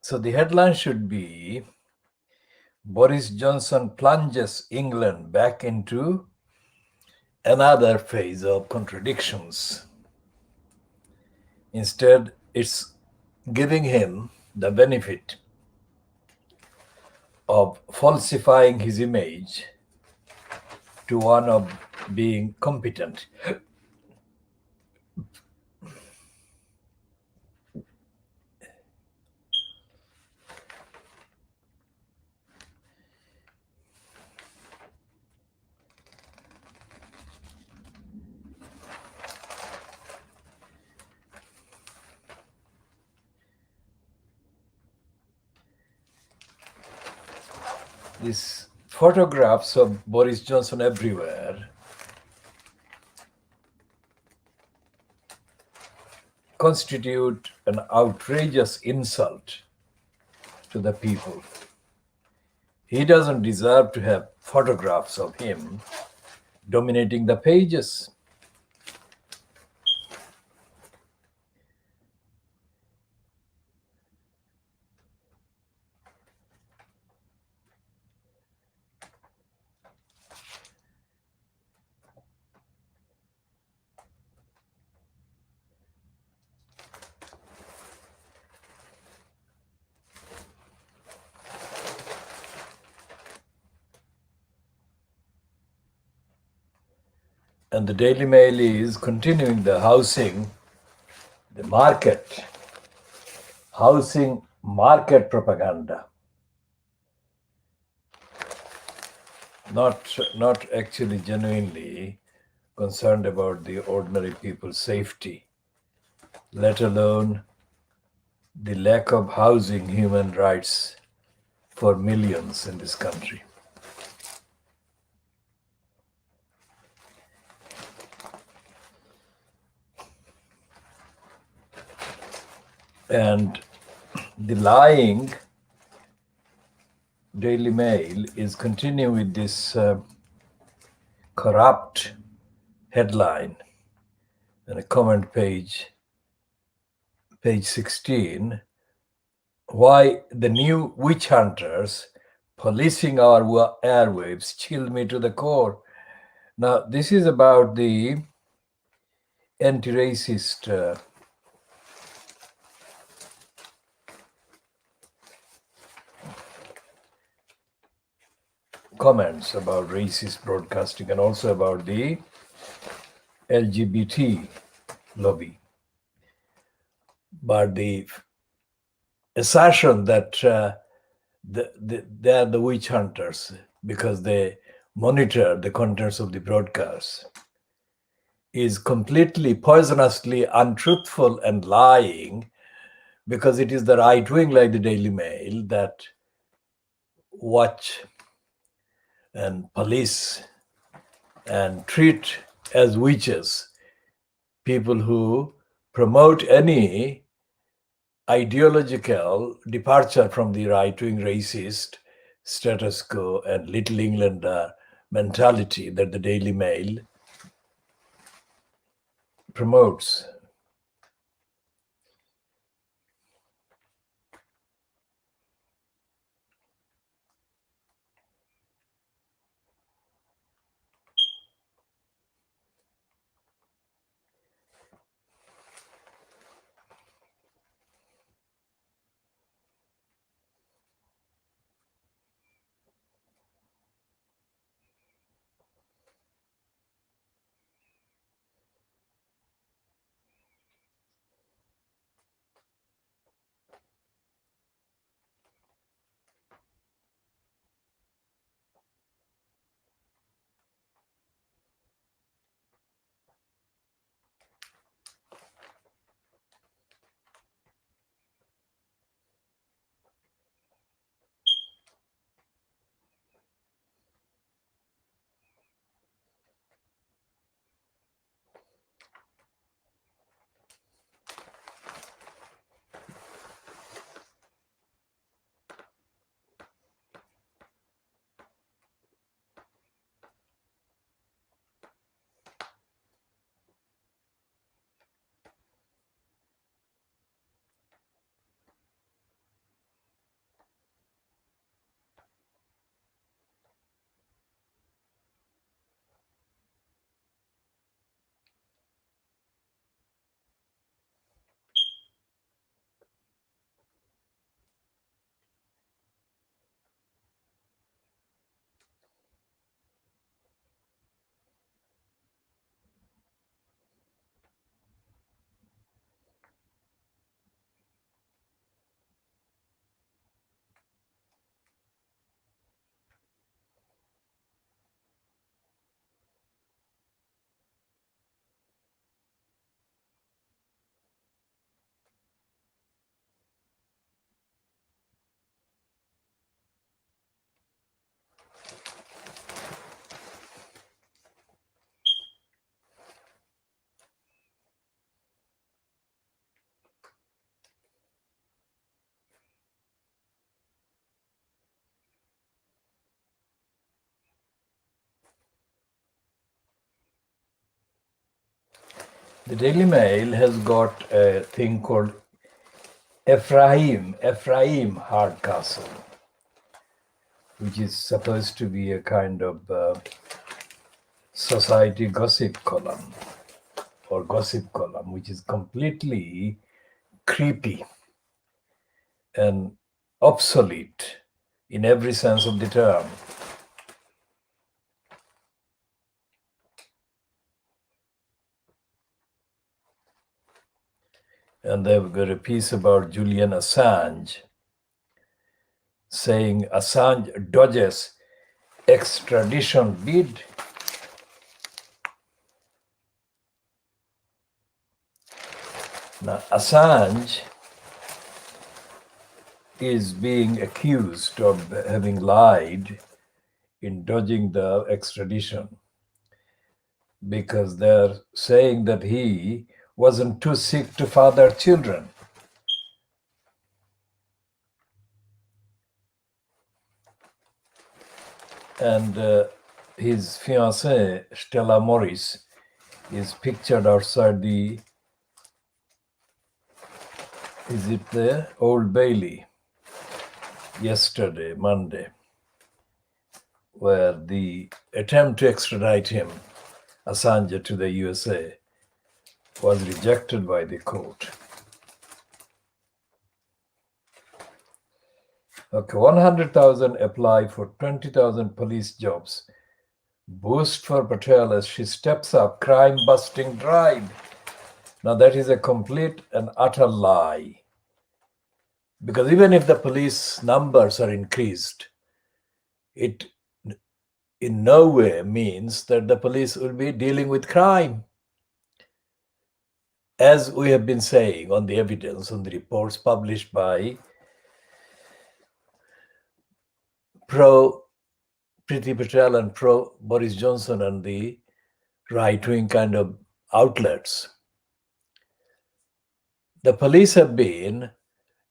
So the headline should be Boris Johnson plunges England back into another phase of contradictions. Instead, it's giving him the benefit of falsifying his image to one of being competent. These photographs of Boris Johnson everywhere constitute an outrageous insult to the people. He doesn't deserve to have photographs of him dominating the pages. And the Daily Mail is continuing the housing market propaganda. Not actually genuinely concerned about the ordinary people's safety, let alone the lack of housing human rights for millions in this country. And the lying Daily Mail is continuing with this corrupt headline and a comment page 16, why the new witch hunters policing our airwaves chill me to the core. Now, this is about the anti-racist comments about racist broadcasting and also about the LGBT lobby. But the assertion that they are the witch hunters because they monitor the contents of the broadcast is completely poisonously untruthful and lying, because it is the right wing like the Daily Mail that watch and police and treat as witches people who promote any ideological departure from the right-wing racist status quo and Little Englander mentality that the Daily Mail promotes. The Daily Mail has got a thing called Ephraim Hardcastle, which is supposed to be a kind of society gossip column which is completely creepy and obsolete in every sense of the term. And they've got a piece about Julian Assange, saying Assange dodges extradition bid. Now, Assange is being accused of having lied in dodging the extradition because they're saying that he wasn't too sick to father children. And his fiancée, Stella Morris, is pictured outside the, is it the Old Bailey, yesterday, Monday, where the attempt to extradite him, Assange, to the USA was rejected by the court. Okay, 100,000 apply for 20,000 police jobs. Boost for Patel as she steps up crime-busting drive. Now that is a complete and utter lie. Because even if the police numbers are increased, it in no way means that the police will be dealing with crime. As we have been saying on the evidence, on the reports published by pro Priti Patel and pro Boris Johnson and the right-wing kind of outlets, the police have been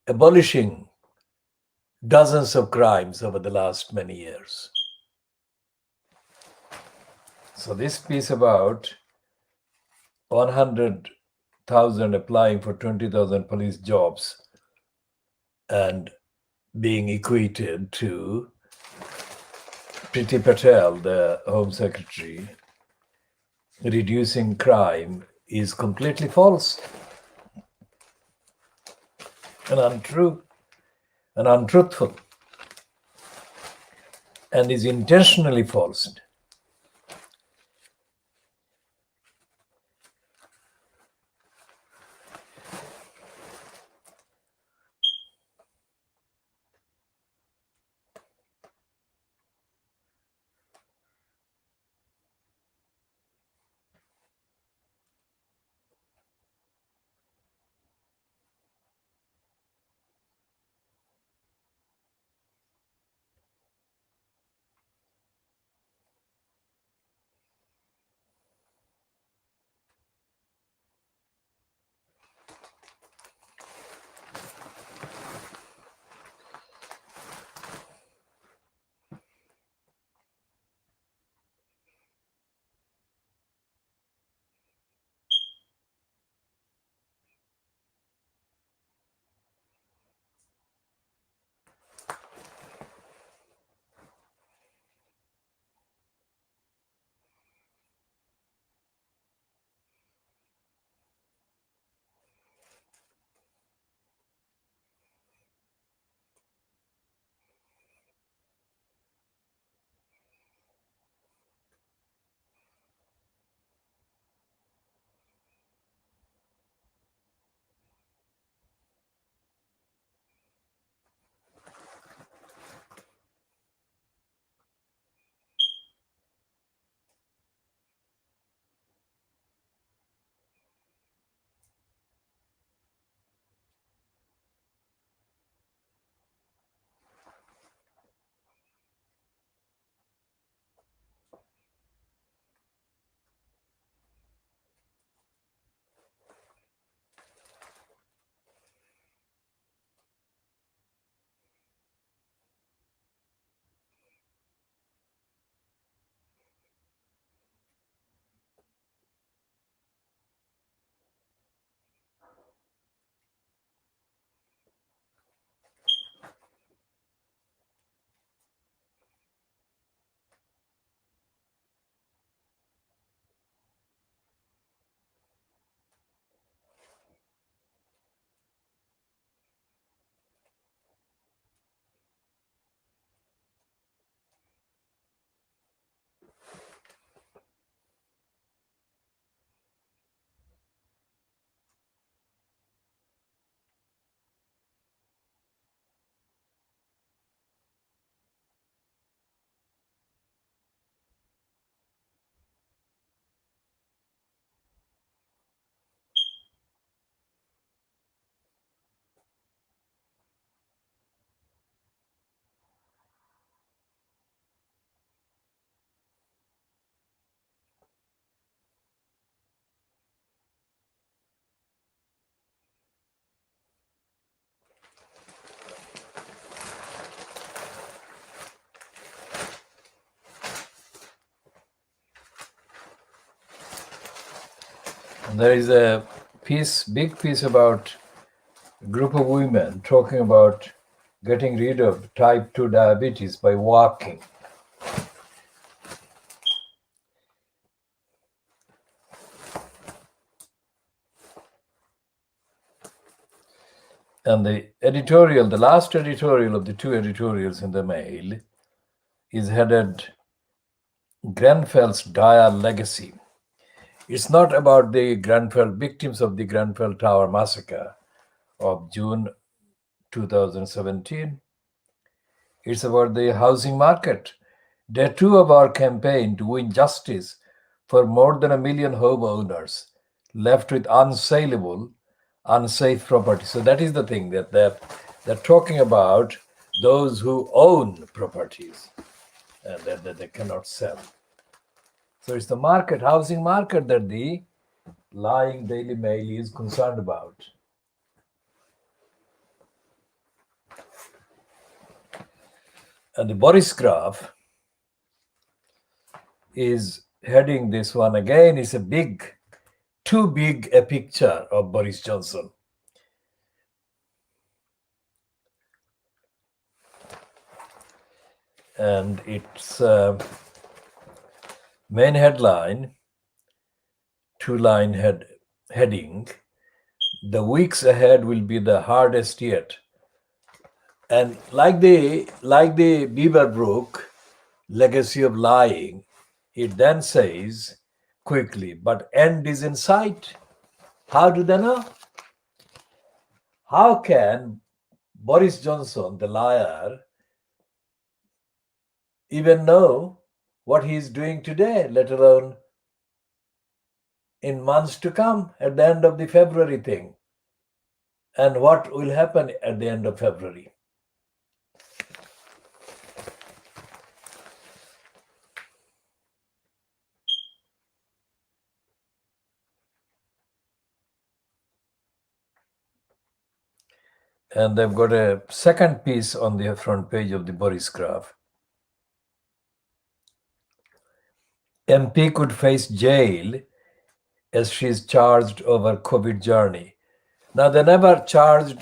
abolishing dozens of crimes over the last many years. So this piece about 100,000 applying for 20,000 police jobs and being equated to Priti Patel, the Home Secretary, reducing crime is completely false and untrue and untruthful and is intentionally false. And there is a big piece about a group of women talking about getting rid of type 2 diabetes by walking. And the last editorial of the two editorials in the Mail is headed Grenfell's Dire Legacy. It's not about the Grenfell victims of the Grenfell Tower massacre of June 2017. It's about the housing market. Day two of our campaign to win justice for more than 1 million homeowners left with unsaleable, unsafe property. So that is the thing, that they're talking about those who own properties and that they cannot sell. So it's the market, housing market, that the lying Daily Mail is concerned about. And the Boris graph is heading this one again. It's too big a picture of Boris Johnson. And its main headline, two-line heading, "The weeks ahead will be the hardest yet." And like the Beaverbrook legacy of lying, it then says quickly, "But end is in sight." How do they know? How can Boris Johnson, the liar, even know what he is doing today, let alone in months to come, at the end of the February thing? And what will happen at the end of February? And they've got a second piece on the front page of the Boris graph. MP could face jail as she's charged over COVID journey. Now, they never charged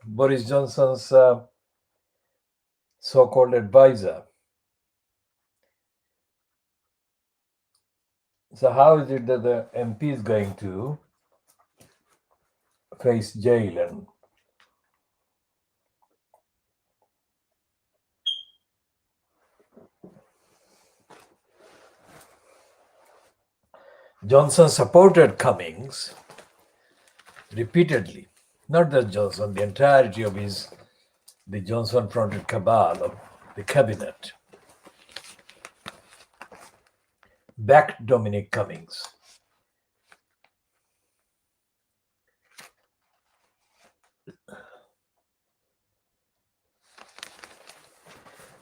Boris Johnson's so-called advisor. So how is it that the MP is going to face jail? And Johnson supported Cummings repeatedly. Not just Johnson, the entirety of the Johnson-fronted cabal of the cabinet backed Dominic Cummings.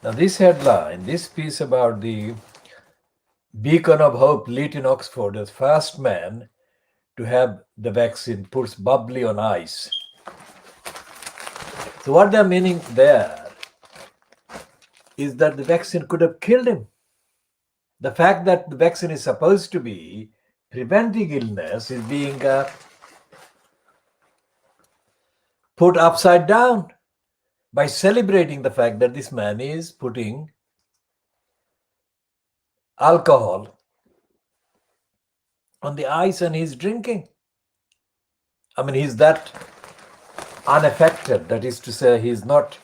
Now this headline, this piece about the beacon of hope lit in Oxford as first man to have the vaccine, puts bubbly on ice. So what they're meaning there is that the vaccine could have killed him. The fact that the vaccine is supposed to be preventing illness is being put upside down by celebrating the fact that this man is putting alcohol on the ice and he's drinking. I mean, he's that unaffected. That is to say, he's not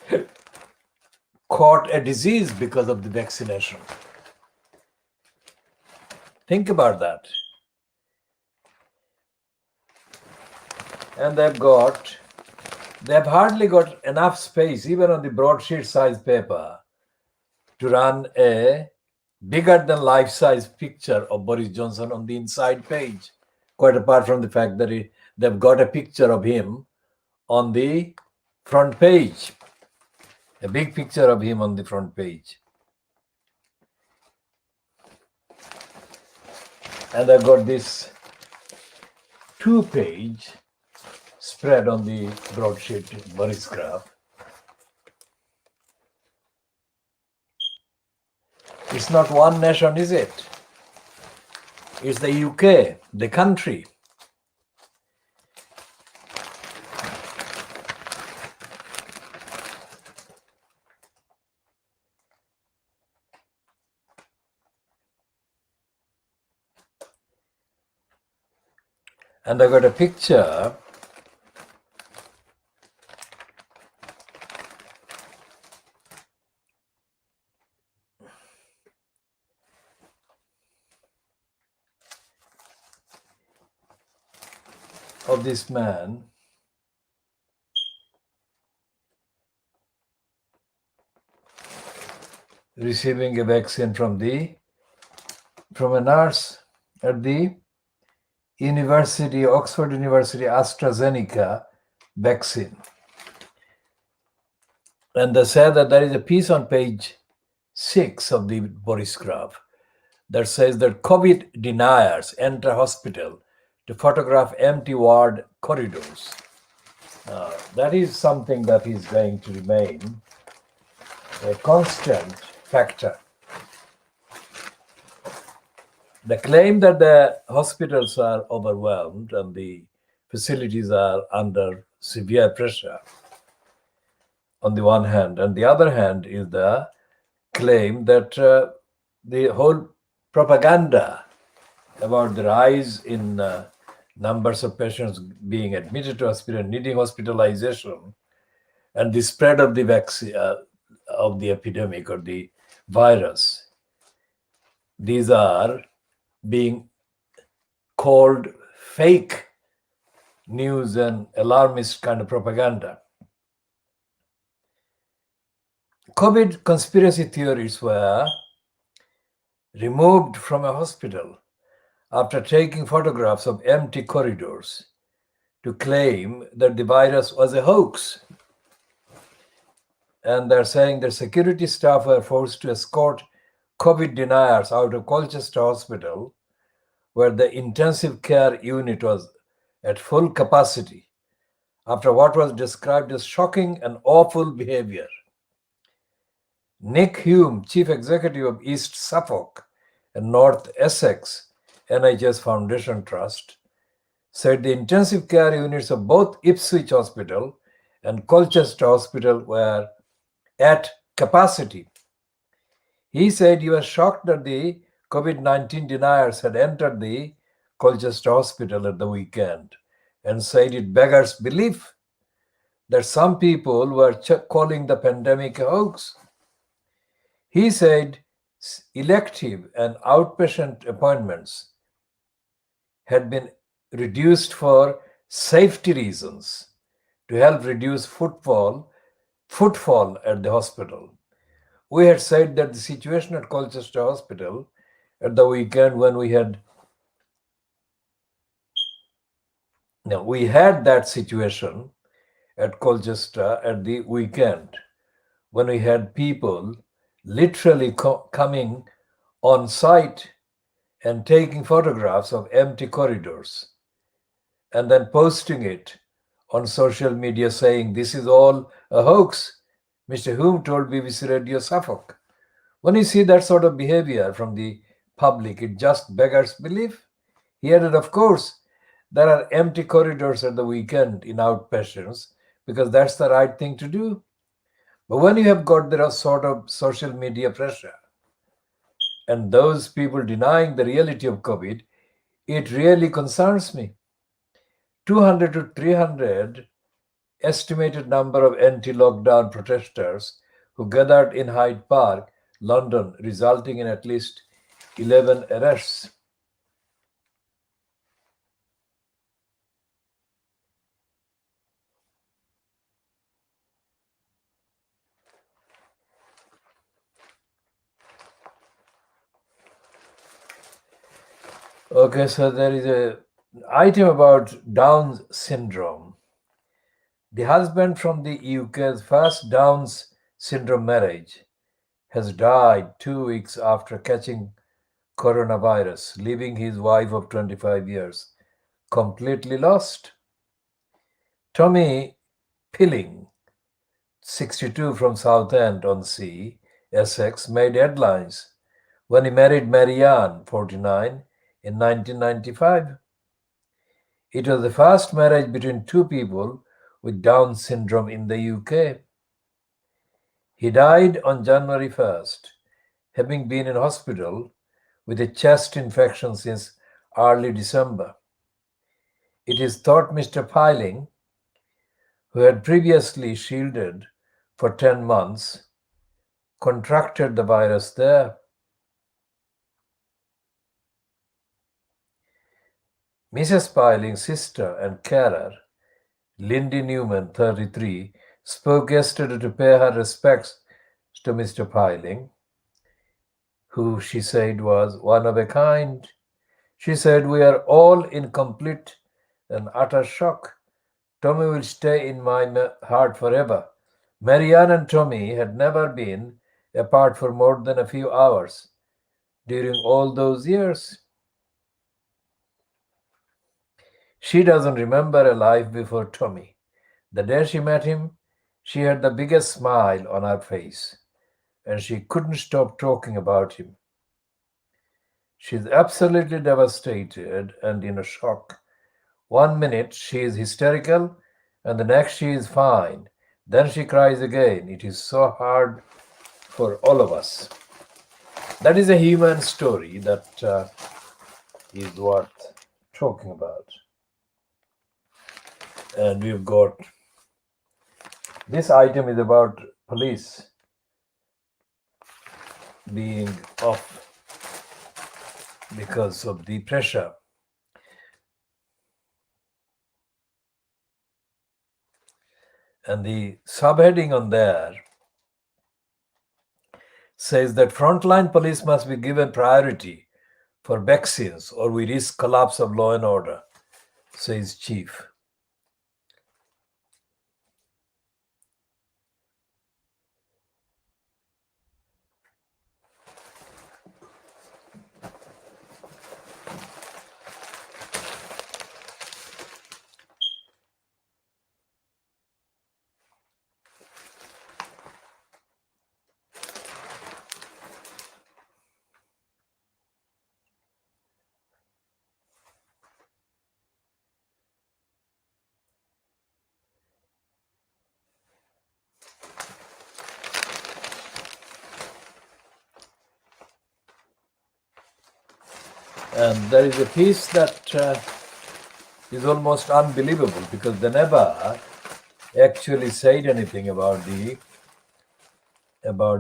caught a disease because of the vaccination. Think about that. And they've hardly got enough space, even on the broadsheet size paper, to run a bigger than life-size picture of Boris Johnson on the inside page, quite apart from the fact that they've got a picture of him on the front page, a big picture of him on the front page. And I've got this 2-page spread on the broadsheet Boris graph. It's not one nation, is it? It's the UK, the country, And I got a picture of this man receiving a vaccine from a nurse at the University, Oxford University AstraZeneca vaccine. And they say that there is a piece on page 6 of the Boris Graph that says that COVID deniers enter hospital to photograph empty ward corridors. That is something that is going to remain a constant factor. The claim that the hospitals are overwhelmed and the facilities are under severe pressure on the one hand, and the other hand is the claim that the whole propaganda about the rise in numbers of patients being admitted to hospital, needing hospitalization, and the spread of the vaccine, of the epidemic or the virus, these are being called fake news and alarmist kind of propaganda. COVID conspiracy theories were removed from a hospital after taking photographs of empty corridors to claim that the virus was a hoax. And they're saying that security staff were forced to escort COVID deniers out of Colchester Hospital, where the intensive care unit was at full capacity, after what was described as shocking and awful behavior. Nick Hume, Chief Executive of East Suffolk and North Essex NHS Foundation Trust, said the intensive care units of both Ipswich Hospital and Colchester Hospital were at capacity. He said he was shocked that the COVID-19 deniers had entered the Colchester Hospital at the weekend and said it beggars belief that some people were calling the pandemic a hoax. He said elective and outpatient appointments had been reduced for safety reasons to help reduce footfall at the hospital. We had said that the situation at Colchester Hospital at the weekend when we had that situation at Colchester at the weekend when we had people literally coming on site and taking photographs of empty corridors and then posting it on social media saying this is all a hoax. Mr. Hume told BBC Radio Suffolk. When you see that sort of behavior from the public, it just beggars belief. He added, of course, there are empty corridors at the weekend in outpatients because that's the right thing to do. But when you have got that sort of social media pressure and those people denying the reality of COVID, it really concerns me. 200 to 300 estimated number of anti-lockdown protesters who gathered in Hyde Park, London, resulting in at least 11 arrests. Okay, so there is an item about Down syndrome. The husband from the UK's first Down syndrome marriage has died 2 weeks after catching coronavirus, leaving his wife of 25 years completely lost. Tommy Pilling, 62, from Southend-on-Sea, Essex, made headlines when he married Marianne, 49, in 1995. It was the first marriage between two people with Down syndrome in the UK. He died on January 1st, having been in hospital with a chest infection since early December. It is thought Mr. Piling, who had previously shielded for 10 months, contracted the virus there. Mrs. Piling's sister and carer, Lindy Newman, 33, spoke yesterday to pay her respects to Mr. Piling, who she said was one of a kind. She said, "We are all in complete and utter shock. Tommy will stay in my heart forever." Marianne and Tommy had never been apart for more than a few hours during all those years. She doesn't remember a life before Tommy. The day she met him, she had the biggest smile on her face, and she couldn't stop talking about him. She's absolutely devastated and in a shock. One minute she is hysterical, and the next she is fine. Then she cries again. It is so hard for all of us. That is a human story that is worth talking about. And we've got this item is about police being off because of the pressure. And the subheading on there says that frontline police must be given priority for vaccines or we risk collapse of law and order, says Chief. And there is a piece that is almost unbelievable because they never actually said anything about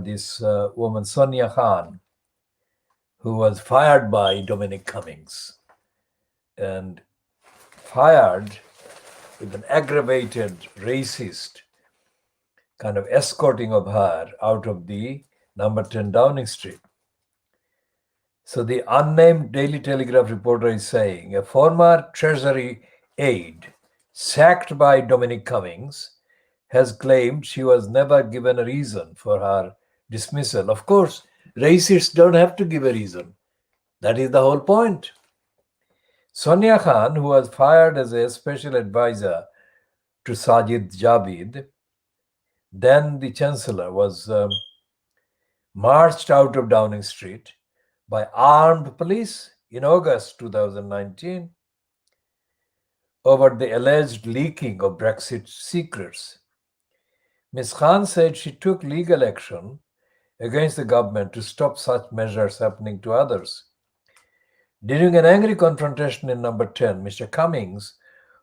this woman Sonia Khan, who was fired by Dominic Cummings and fired with an aggravated racist kind of escorting of her out of the number 10 Downing Street. So the unnamed Daily Telegraph reporter is saying a former Treasury aide sacked by Dominic Cummings has claimed she was never given a reason for her dismissal. Of course, racists don't have to give a reason. That is the whole point. Sonia Khan, who was fired as a special advisor to Sajid Javid, then the Chancellor, was marched out of Downing Street by armed police in August 2019 over the alleged leaking of Brexit secrets. Ms. Khan said she took legal action against the government to stop such measures happening to others. During an angry confrontation in number 10, Mr. Cummings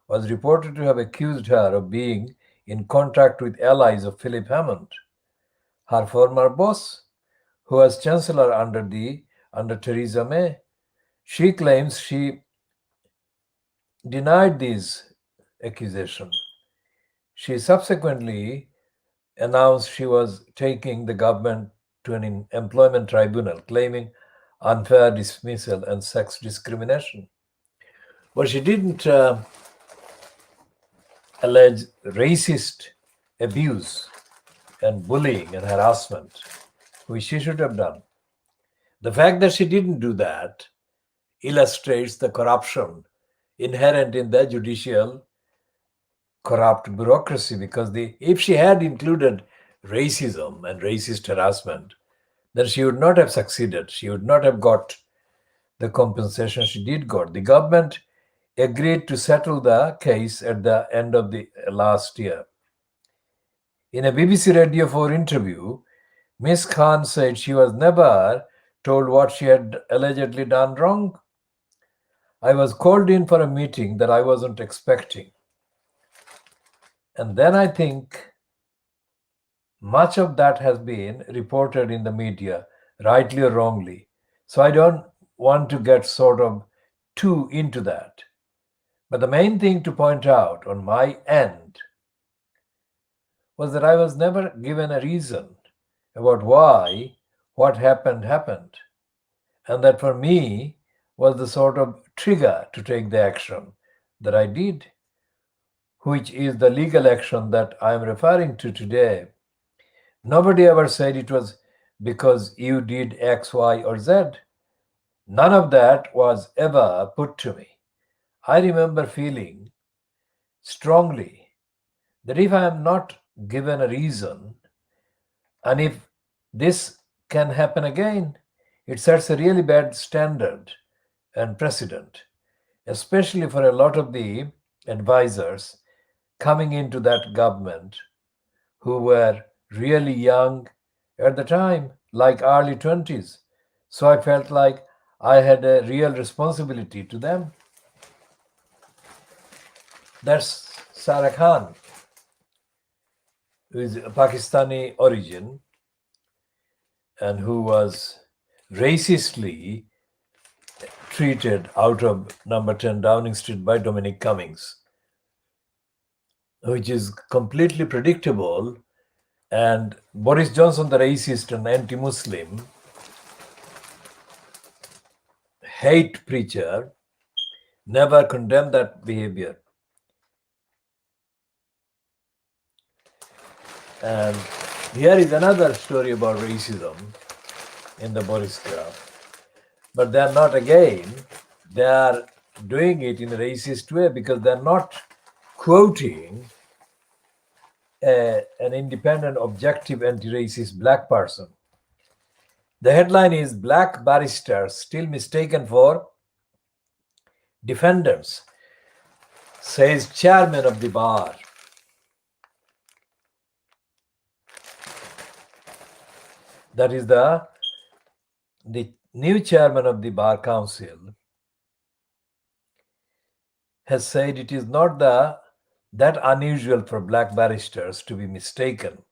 was reported to have accused her of being in contact with allies of Philip Hammond, her former boss, who was Chancellor under Theresa May. She claims she denied these accusations. She subsequently announced she was taking the government to an employment tribunal, claiming unfair dismissal and sex discrimination. But she didn't allege racist abuse and bullying and harassment, which she should have done. The fact that she didn't do that illustrates the corruption inherent in the judicial corrupt bureaucracy, because if she had included racism and racist harassment, then she would not have succeeded. She would not have got the compensation she did got. The government agreed to settle the case at the end of the last year. In a BBC Radio 4 interview, Ms. Khan said she was never told what she had allegedly done wrong. I was called in for a meeting that I wasn't expecting. And then I think much of that has been reported in the media, rightly or wrongly. So I don't want to get sort of too into that. But the main thing to point out on my end was that I was never given a reason about why what happened, and that for me was the sort of trigger to take the action that I did, which is the legal action that I am referring to today. Nobody ever said it was because you did X, Y, or Z. None of that was ever put to me. I remember feeling strongly that if I am not given a reason, and if this can happen again, it sets a really bad standard and precedent, especially for a lot of the advisors coming into that government who were really young at the time, like early 20s. So I felt like I had a real responsibility to them. That's Sarah Khan, who is a Pakistani origin and who was racistly treated out of number 10 Downing Street by Dominic Cummings, which is completely predictable. And Boris Johnson, the racist and anti-Muslim hate preacher, never condemned that behavior. And here is another story about racism in the Boris graph. But they are not again, they are doing it in a racist way because they're not quoting an independent, objective, anti-racist black person. The headline is Black Barristers Still Mistaken for Defendants, says Chairman of the Bar. That is the new Chairman of the Bar Council has said it is not that unusual for black barristers to be mistaken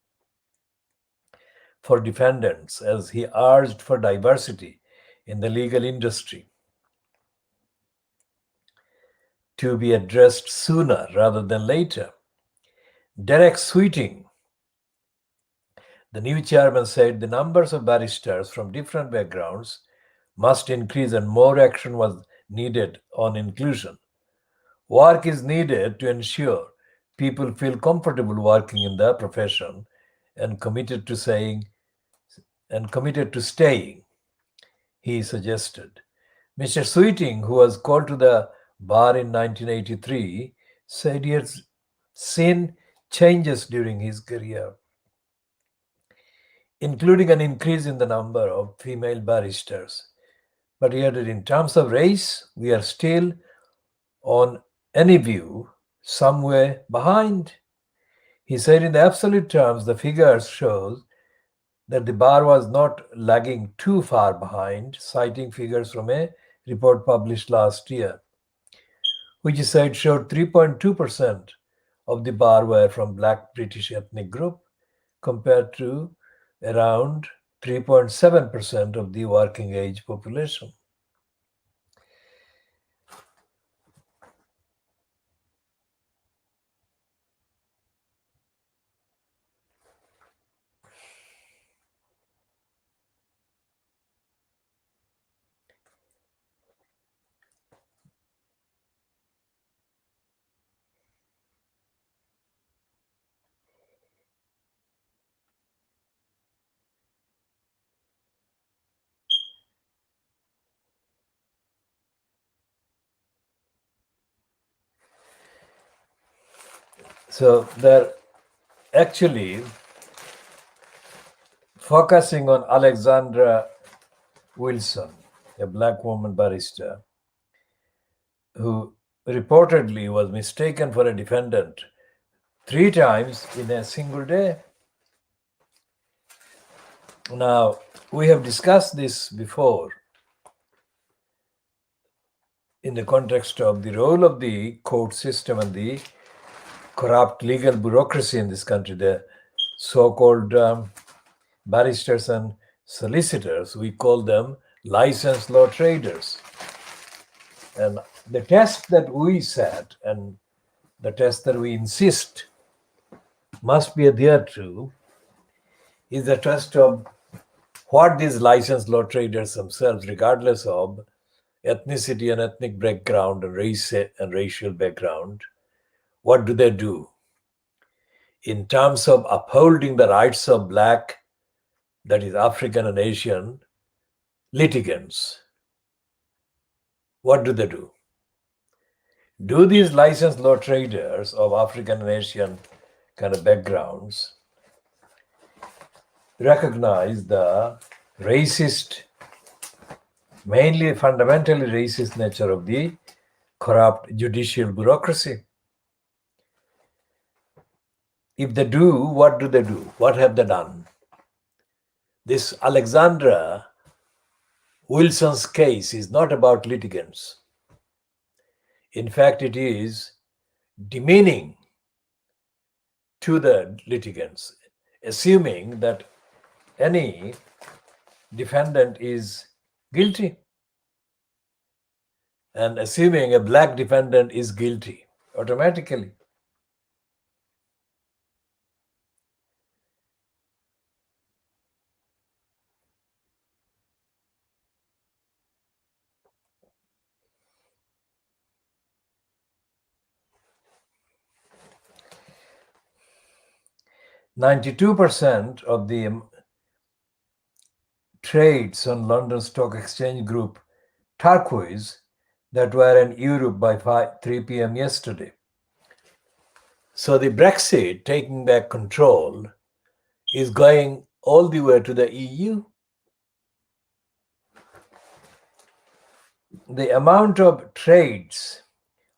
for defendants, as he urged for diversity in the legal industry to be addressed sooner rather than later. Derek Sweeting, the new chairman, said the numbers of barristers from different backgrounds must increase and more action was needed on inclusion. Work is needed to ensure people feel comfortable working in the profession and committed to staying, he suggested. Mr. Sweeting, who was called to the bar in 1983, said he had seen changes during his career, including an increase in the number of female barristers. But he added, in terms of race, we are still, on any view, some way behind. He said, in the absolute terms, the figures show that the bar was not lagging too far behind, citing figures from a report published last year, which he said showed 3.2% of the bar were from Black British ethnic group, compared to around 3.7% of the working age population. So they're actually focusing on Alexandra Wilson, a black woman barrister, who reportedly was mistaken for a defendant 3 times in a single day. Now, we have discussed this before. in the context of the role of the court system and the corrupt legal bureaucracy in this country, the so-called barristers and solicitors, we call them licensed law traders. And the test that we set and the test that we insist must be adhered to is the test of what these licensed law traders themselves, regardless of ethnicity and ethnic background and race and racial background, what do they do in terms of upholding the rights of Black, that is African and Asian litigants? What do they do? Do these licensed law traders of African and Asian kind of backgrounds recognize the racist, mainly fundamentally racist nature of the corrupt judicial bureaucracy? If they do, what do they do? What have they done? This Alexandra Wilson's case is not about litigants. In fact, it is demeaning to the litigants, assuming that any defendant is guilty and assuming a Black defendant is guilty automatically. %92 of the trades on London Stock Exchange Group Turquoise that were in Europe by 3 p.m. yesterday. So the Brexit taking back control is going all the way to the EU. The amount of trades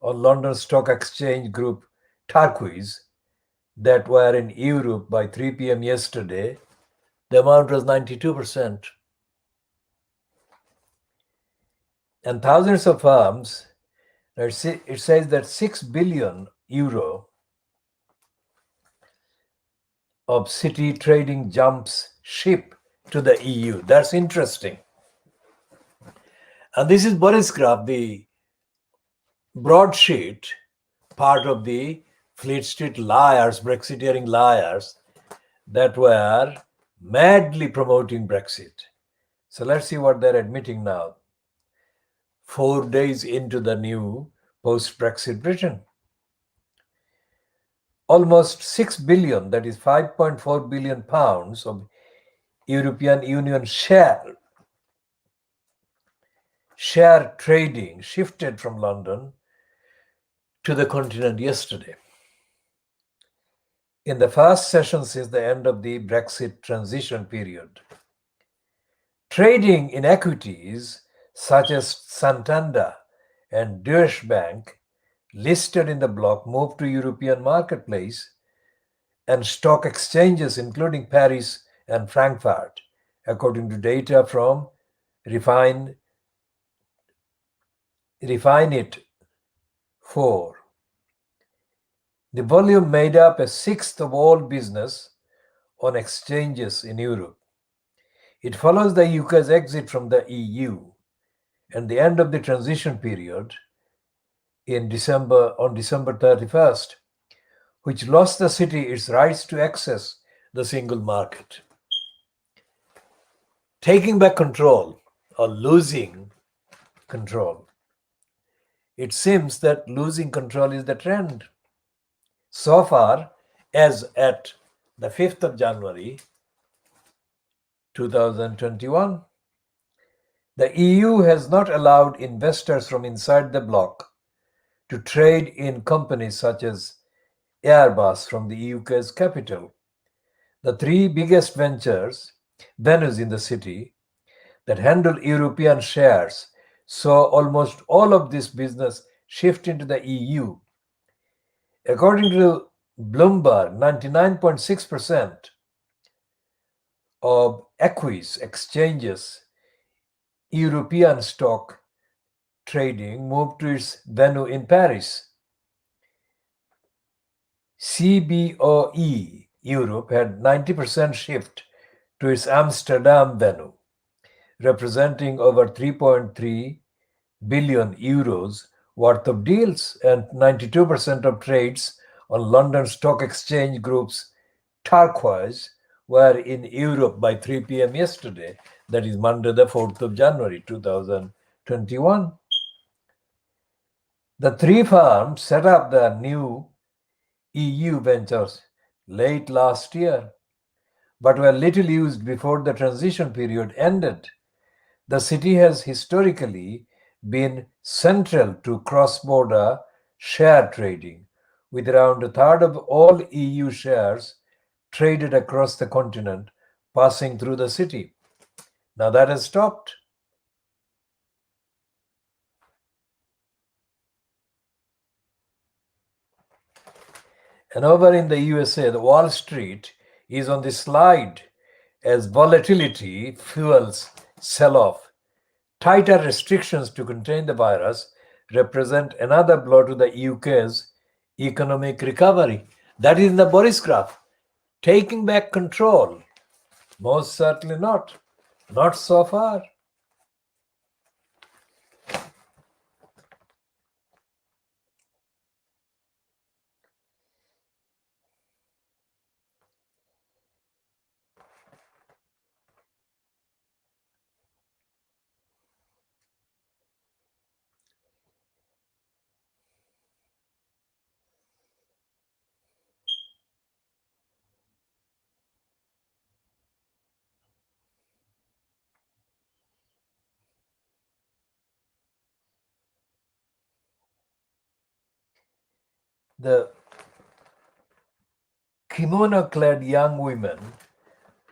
on London Stock Exchange Group Turquoise that were in Europe by 3 p.m. yesterday, the amount was 92%. And thousands of firms, it says that 6 billion euro of city trading jumps ship to the EU. That's interesting. And this is Boris Graf, the broadsheet, part of the Fleet Street liars, Brexiteering liars, that were madly promoting Brexit. So let's see what they're admitting now, 4 days into the new post-Brexit Britain. Almost 6 billion, that is 5.4 billion pounds of European Union share trading shifted from London to the continent yesterday. In the first session since the end of the Brexit transition period, trading in equities such as Santander and Deutsche Bank listed in the bloc moved to European marketplace and stock exchanges including Paris and Frankfurt, according to data from Refine It 4. The volume made up a sixth of all business on exchanges in Europe. It follows the UK's exit from the EU and the end of the transition period on December 31st, which lost the city its rights to access the single market. Taking back control or losing control. It seems that losing control is the trend. So far, as at the 5th of January 2021, the EU has not allowed investors from inside the bloc to trade in companies such as Airbus from the UK's capital. The three biggest venues in the city that handle European shares saw almost all of this business shift into the EU. According to Bloomberg, 99.6% of Equis exchanges European stock trading moved to its venue in Paris. CBOE Europe had 90% shift to its Amsterdam venue, representing over 3.3 billion euros worth of deals and 92% of trades on London Stock Exchange Group's Turquoise were in Europe by 3 p.m. yesterday, that is Monday, the 4th of January 2021. The three firms set up their new EU ventures late last year, but were little used before the transition period ended. The city has historically been central to cross-border share trading, with around a third of all EU shares traded across the continent passing through the city. Now that has stopped. And over in the USA, the Wall Street is on the slide as volatility fuels sell-off. Tighter restrictions to contain the virus represent another blow to the UK's economic recovery. That is in the Boris graph. Taking back control? Most certainly not. Not so far. The kimono-clad young women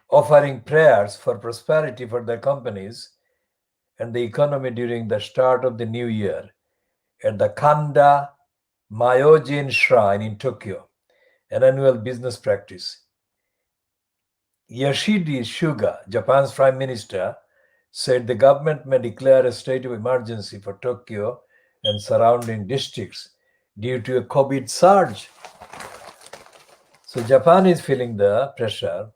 offering prayers for prosperity for their companies and the economy during the start of the new year at the Kanda Myojin Shrine in Tokyo, an annual business practice. Yoshihide Suga, Japan's prime minister, said the government may declare a state of emergency for Tokyo and surrounding districts due to a COVID surge. So Japan is feeling the pressure.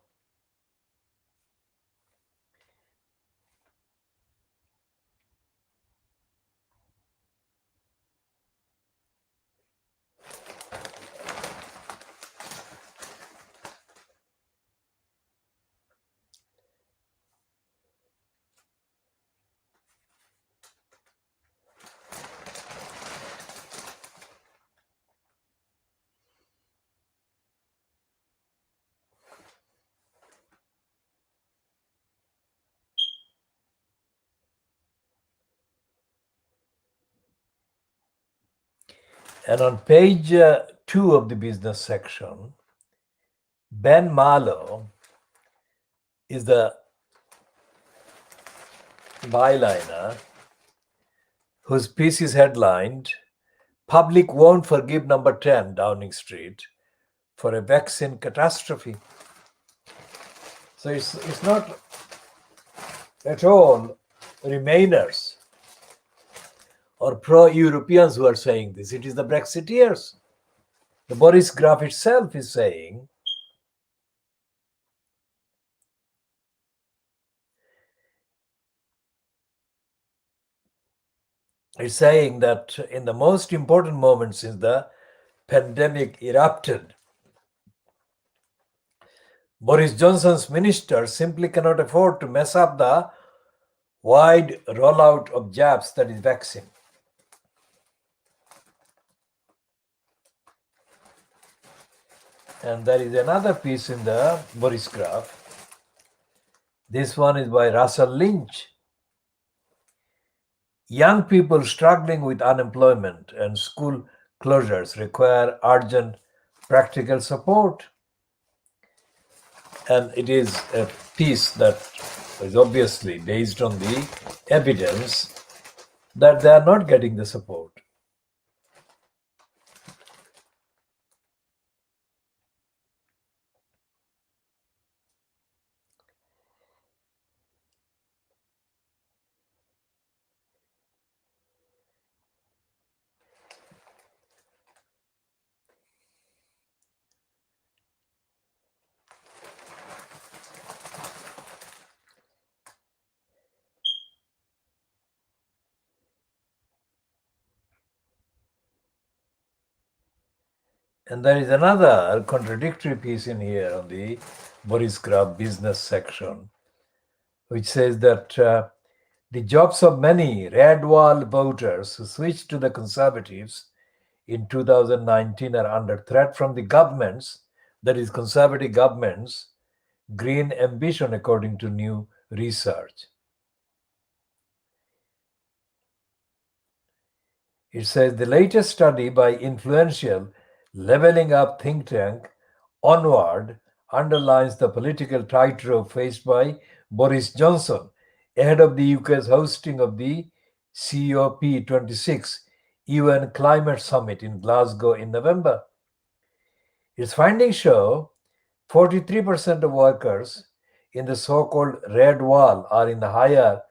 And on page 2 of the business section, Ben Marlow is the byliner whose piece is headlined, "Public Won't Forgive Number 10 Downing Street for a Vaccine Catastrophe." So it's not at all Remainers or pro-Europeans who are saying this. It is the Brexiteers. The Boris graph itself is saying that in the most important moment since the pandemic erupted, Boris Johnson's ministers simply cannot afford to mess up the wide rollout of jabs, that is vaccine. And there is another piece in the Boris graph. This one is by Russell Lynch. Young people struggling with unemployment and school closures require urgent practical support. And it is a piece that is obviously based on the evidence that they are not getting the support. And there is another contradictory piece in here on the Boris Graf business section, which says that the jobs of many red wall voters who switched to the Conservatives in 2019 are under threat from the government's, that is, Conservative government's, green ambition, according to new research. It says the latest study by influential Leveling Up think tank Onward underlines the political tightrope faced by Boris Johnson ahead of the UK's hosting of the COP26 UN Climate Summit in Glasgow in November. Its findings show 43% of workers in the so-called red wall are in the higher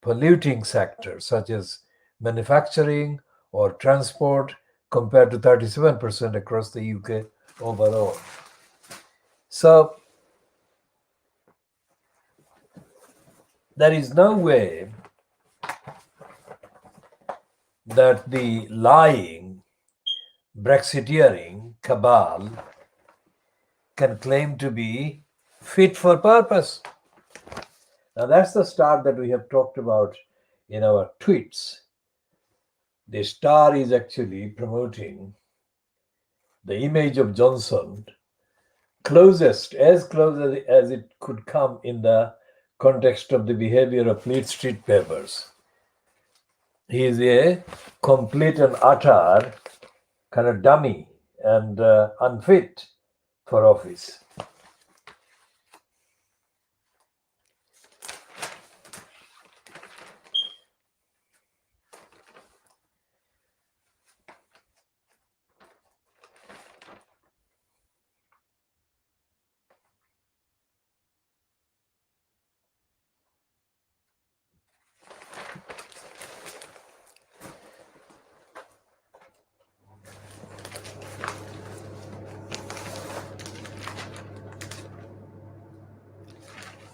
polluting sectors such as manufacturing or transport compared to 37% across the UK overall. So there is no way that the lying Brexiteering cabal can claim to be fit for purpose. Now that's the start that we have talked about in our tweets. The Star is actually promoting the image of Johnson as close as it could come in the context of the behavior of Fleet Street papers. He is a complete and utter kind of dummy and unfit for office.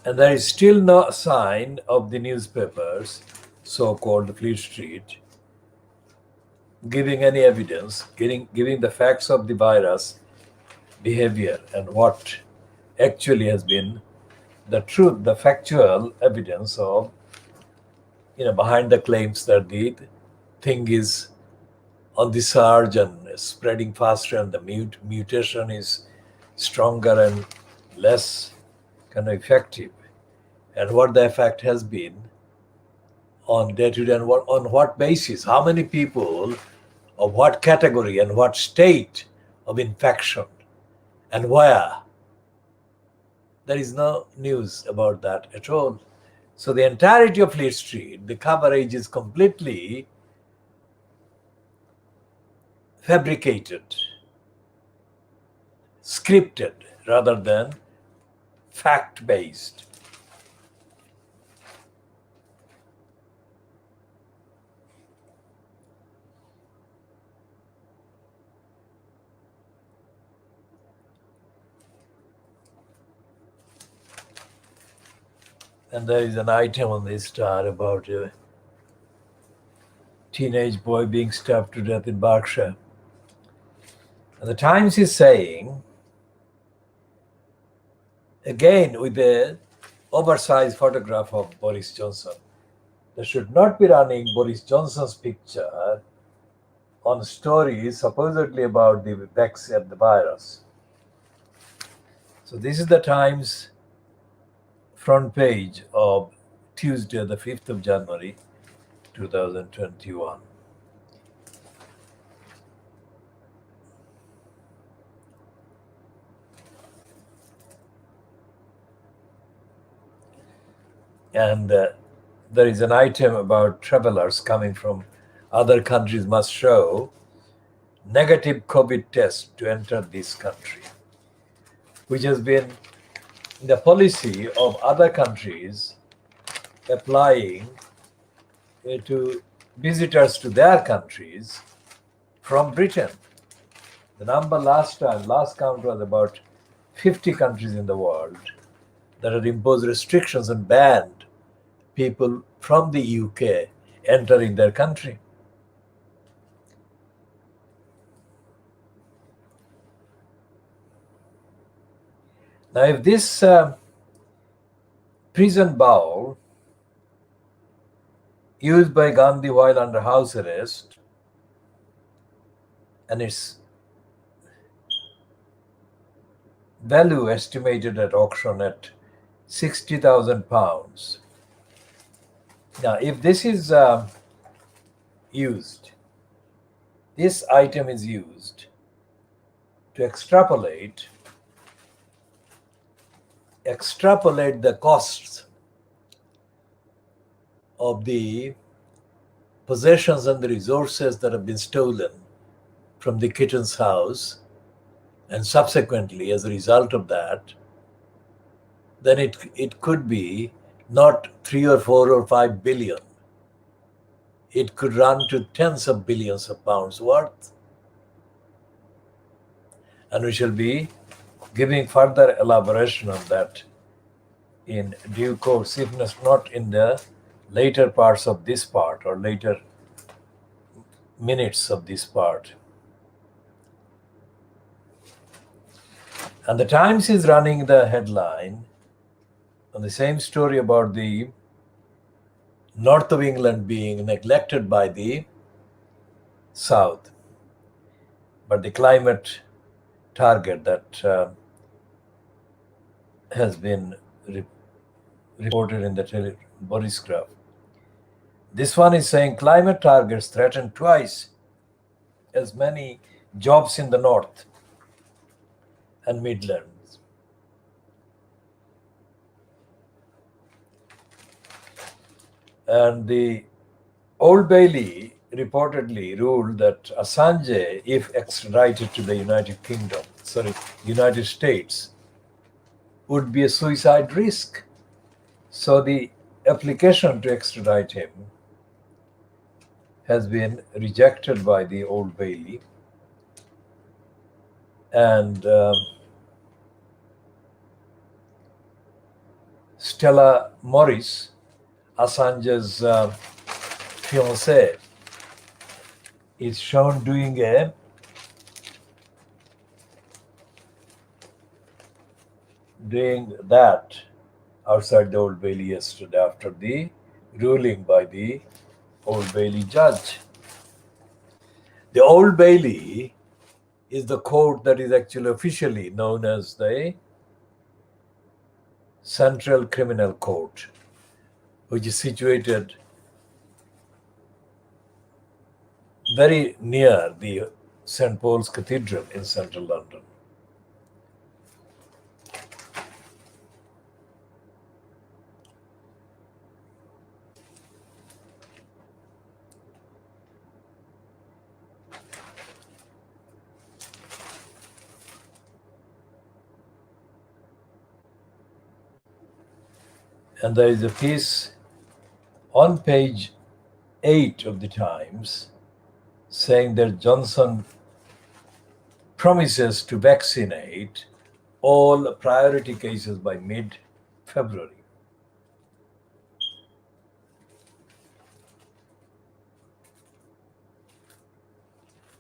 And there is still no sign of the newspapers, so-called Fleet Street, giving any evidence, giving the facts of the virus behavior and what actually has been the truth, the factual evidence of, behind the claims that the thing is on the surge and spreading faster and the mutation is stronger and less kind of effective, and what the effect has been on day to day and on what basis, how many people of what category and what state of infection and where. There is no news about that at all. So the entirety of Fleet Street, the coverage is completely fabricated, scripted rather than fact-based. And there is an item on the Star about a teenage boy being stabbed to death in Berkshire. And the Times is saying, again with a oversized photograph of Boris Johnson, they should not be running Boris Johnson's picture on stories supposedly about the vaccine, the virus. So this is the Times front page of Tuesday, the 5th of January, 2021. And there is an item about travelers coming from other countries must show negative COVID test to enter this country, which has been the policy of other countries applying to visitors to their countries from Britain. The number last count was about 50 countries in the world that had imposed restrictions and banned people from the UK entering their country. Now, if this prison bowl used by Gandhi while under house arrest, and its value estimated at auction at £60,000. Now, if this is used, this item is used to extrapolate the costs of the possessions and the resources that have been stolen from the kitten's house, and subsequently as a result of that, then it could be not 3 or 4 or 5 billion. It could run to tens of billions of pounds worth. And we shall be giving further elaboration on that in due course, if not in the later parts of this part or later minutes of this part. And the Times is running the headline on the same story about the north of England being neglected by the south. But the climate target that has been reported in the Boris graph. This one is saying climate targets threaten twice as many jobs in the north and Midlands. And the Old Bailey reportedly ruled that Assange, if extradited to the United States, would be a suicide risk. So the application to extradite him has been rejected by the Old Bailey. And Stella Morris, Assange's fiancée, is shown doing that outside the Old Bailey yesterday after the ruling by the Old Bailey judge. The Old Bailey is the court that is actually officially known as the Central Criminal Court, which is situated very near the St. Paul's Cathedral in central London. And there is a piece on page 8 of the Times saying that Johnson promises to vaccinate all priority cases by mid-February.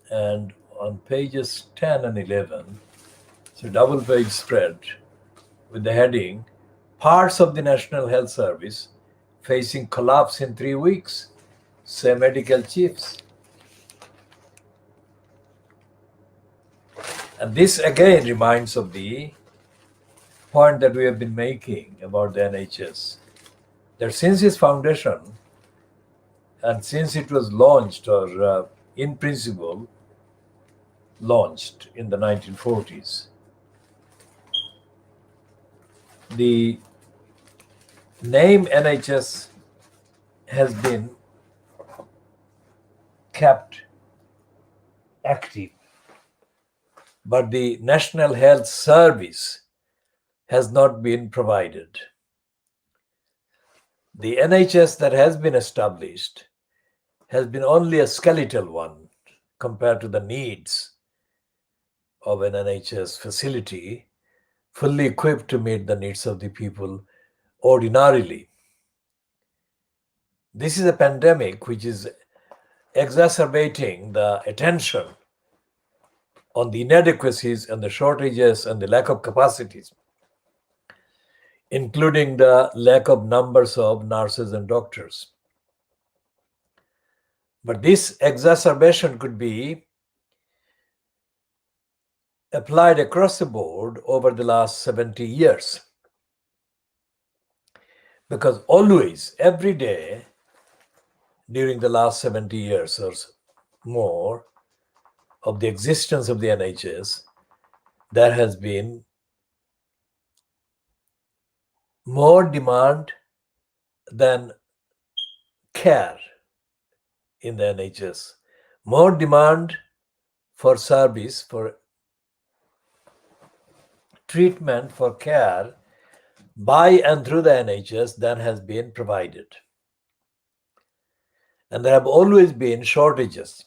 And on pages 10 and 11, it's a double-page spread with the heading, Parts of the National Health Service facing collapse in 3 weeks, say medical chiefs. And this again reminds of the point that we have been making about the NHS, that since its foundation and since it was launched or in principle launched in the 1940s, the name NHS has been kept active, but the National Health Service has not been provided. The NHS that has been established has been only a skeletal one compared to the needs of an NHS facility fully equipped to meet the needs of the people ordinarily. This is a pandemic which is exacerbating the attention on the inadequacies and the shortages and the lack of capacities including the lack of numbers of nurses and doctors. But this exacerbation could be applied across the board over the last 70 years. Because always, every day, during the last 70 years or more of the existence of the NHS, there has been more demand than care in the NHS, more demand for service, for treatment, for care by and through the NHS than has been provided. And there have always been shortages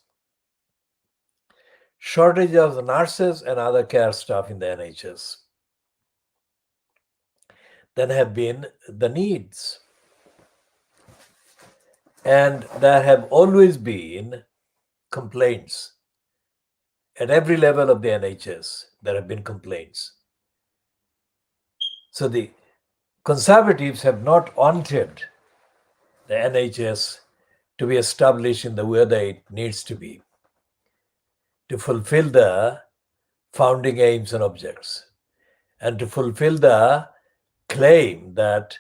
of nurses and other care staff in the NHS. Then have been the needs. And there have always been complaints. At every level of the NHS, there have been complaints. So the Conservatives have not wanted the NHS to be established in the way that it needs to be, to fulfill the founding aims and objects, and to fulfill the claim that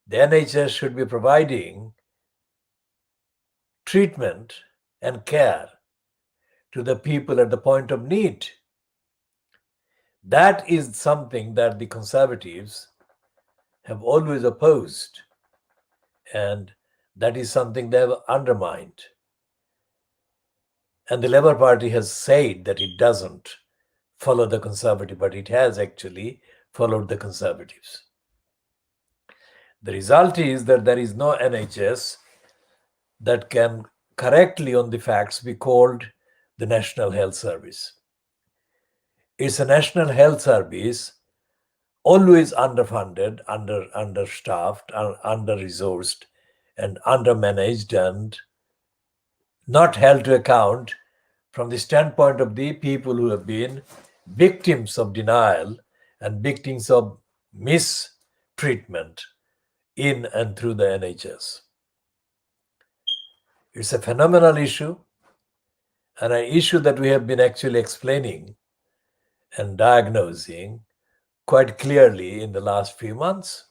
the NHS should be providing treatment and care to the people at the point of need. That is something that the Conservatives have always opposed, and that is something they have undermined. And the Labour Party has said that it doesn't follow the Conservative, but it has actually followed the Conservatives. The result is that there is no NHS that can correctly, on the facts, be called the National Health Service. It's a National Health Service always underfunded, understaffed, under-resourced, and undermanaged, and not held to account from the standpoint of the people who have been victims of denial and victims of mistreatment in and through the NHS. It's a phenomenal issue, and an issue that we have been actually explaining and diagnosing quite clearly in the last few months.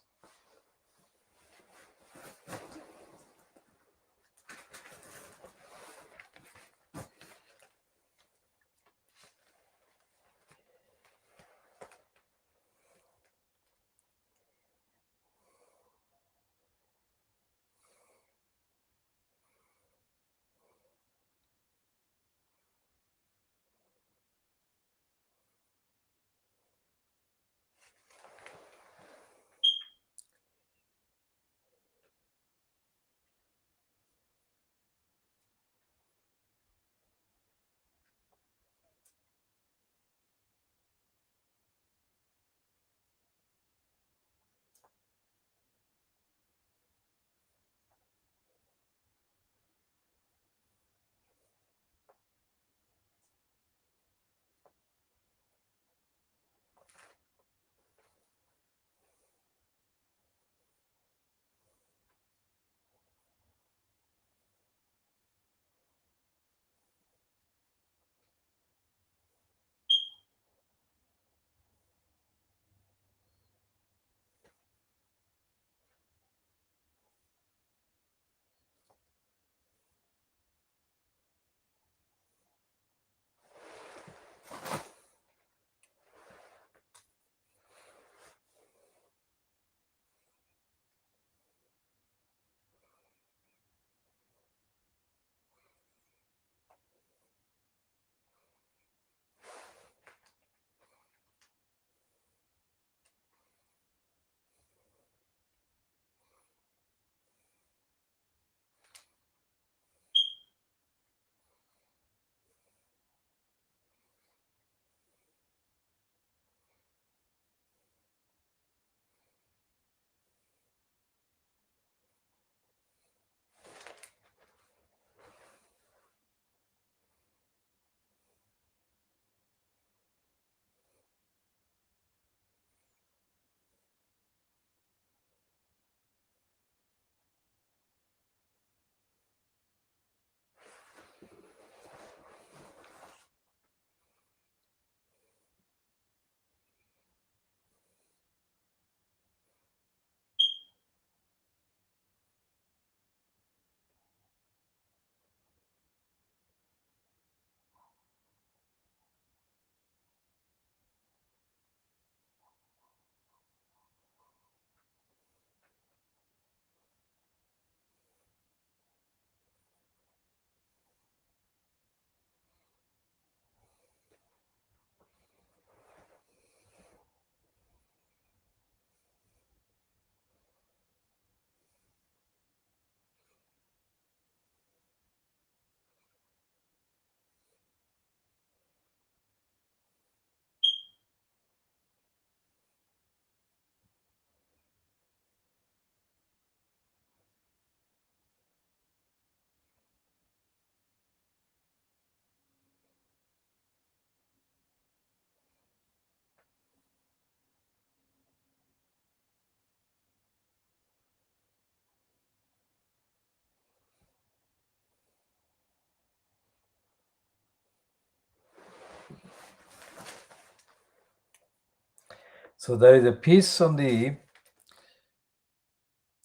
So there is a piece on the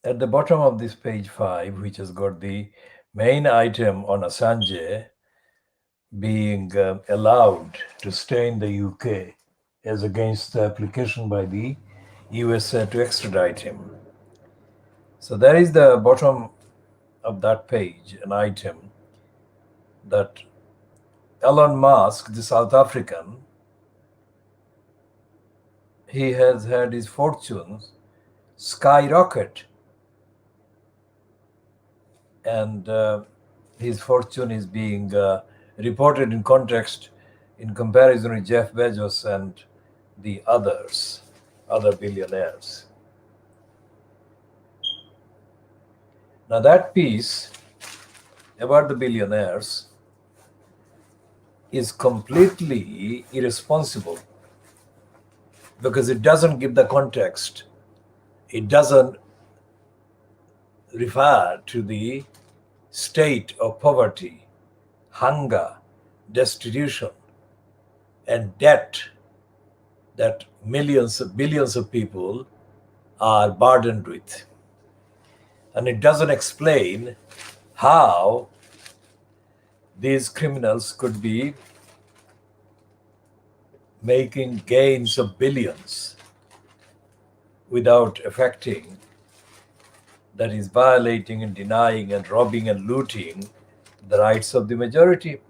at the bottom of this page 5, which has got the main item on Assange being allowed to stay in the UK as against the application by the USA to extradite him. So there is the bottom of that page, an item that Elon Musk, the South African, he has had his fortunes skyrocket, and his fortune is being reported in context in comparison with Jeff Bezos and the other billionaires. Now that piece about the billionaires is completely irresponsible because it doesn't give the context. It doesn't refer to the state of poverty, hunger, destitution, and debt that billions of people are burdened with. And it doesn't explain how these criminals could be making gains of billions without affecting, that is, violating and denying and robbing and looting the rights of the majority.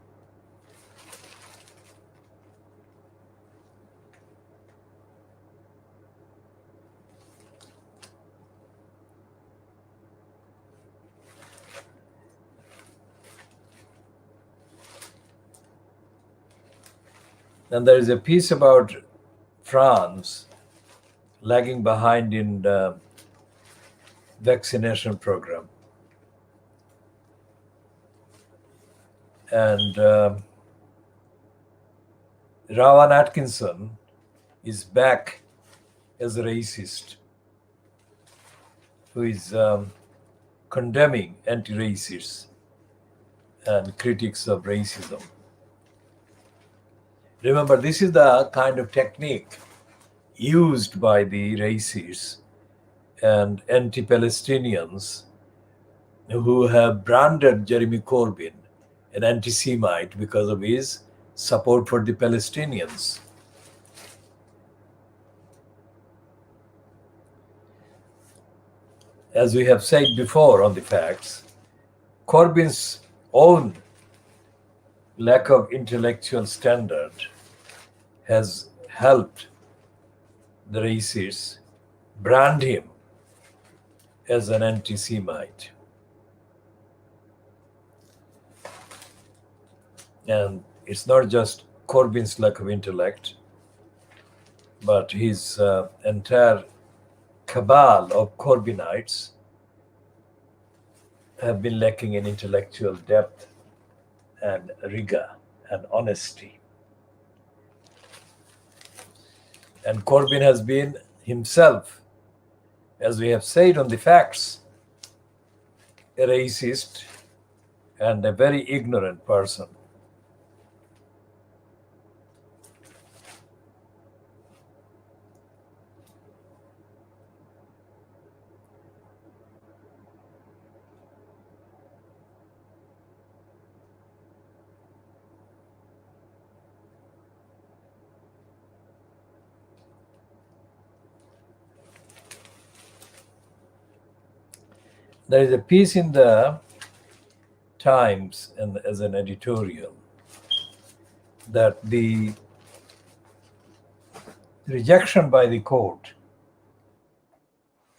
And there is a piece about France lagging behind in the vaccination program. And Rowan Atkinson is back as a racist who is condemning anti-racists and critics of racism. Remember, this is the kind of technique used by the racists and anti-Palestinians who have branded Jeremy Corbyn an anti-Semite because of his support for the Palestinians. As we have said before on the facts, Corbyn's own lack of intellectual standard has helped the racists brand him as an anti-Semite. And it's not just Corbyn's lack of intellect, but his entire cabal of Corbynites have been lacking in intellectual depth and rigor and honesty. And Corbyn has been himself, as we have said on the facts, a racist and a very ignorant person. There is a piece in the Times and as an editorial that the rejection by the court,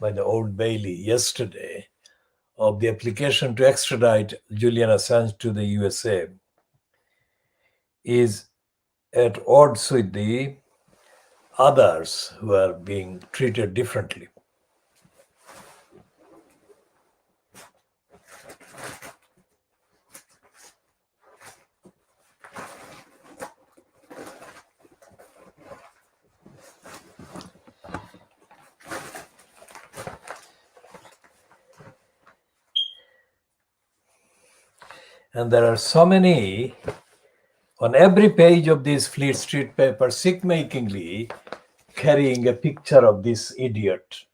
by the Old Bailey yesterday, of the application to extradite Julian Assange to the USA is at odds with the others who are being treated differently. And there are so many, on every page of this Fleet Street paper, sick-makingly carrying a picture of this idiot,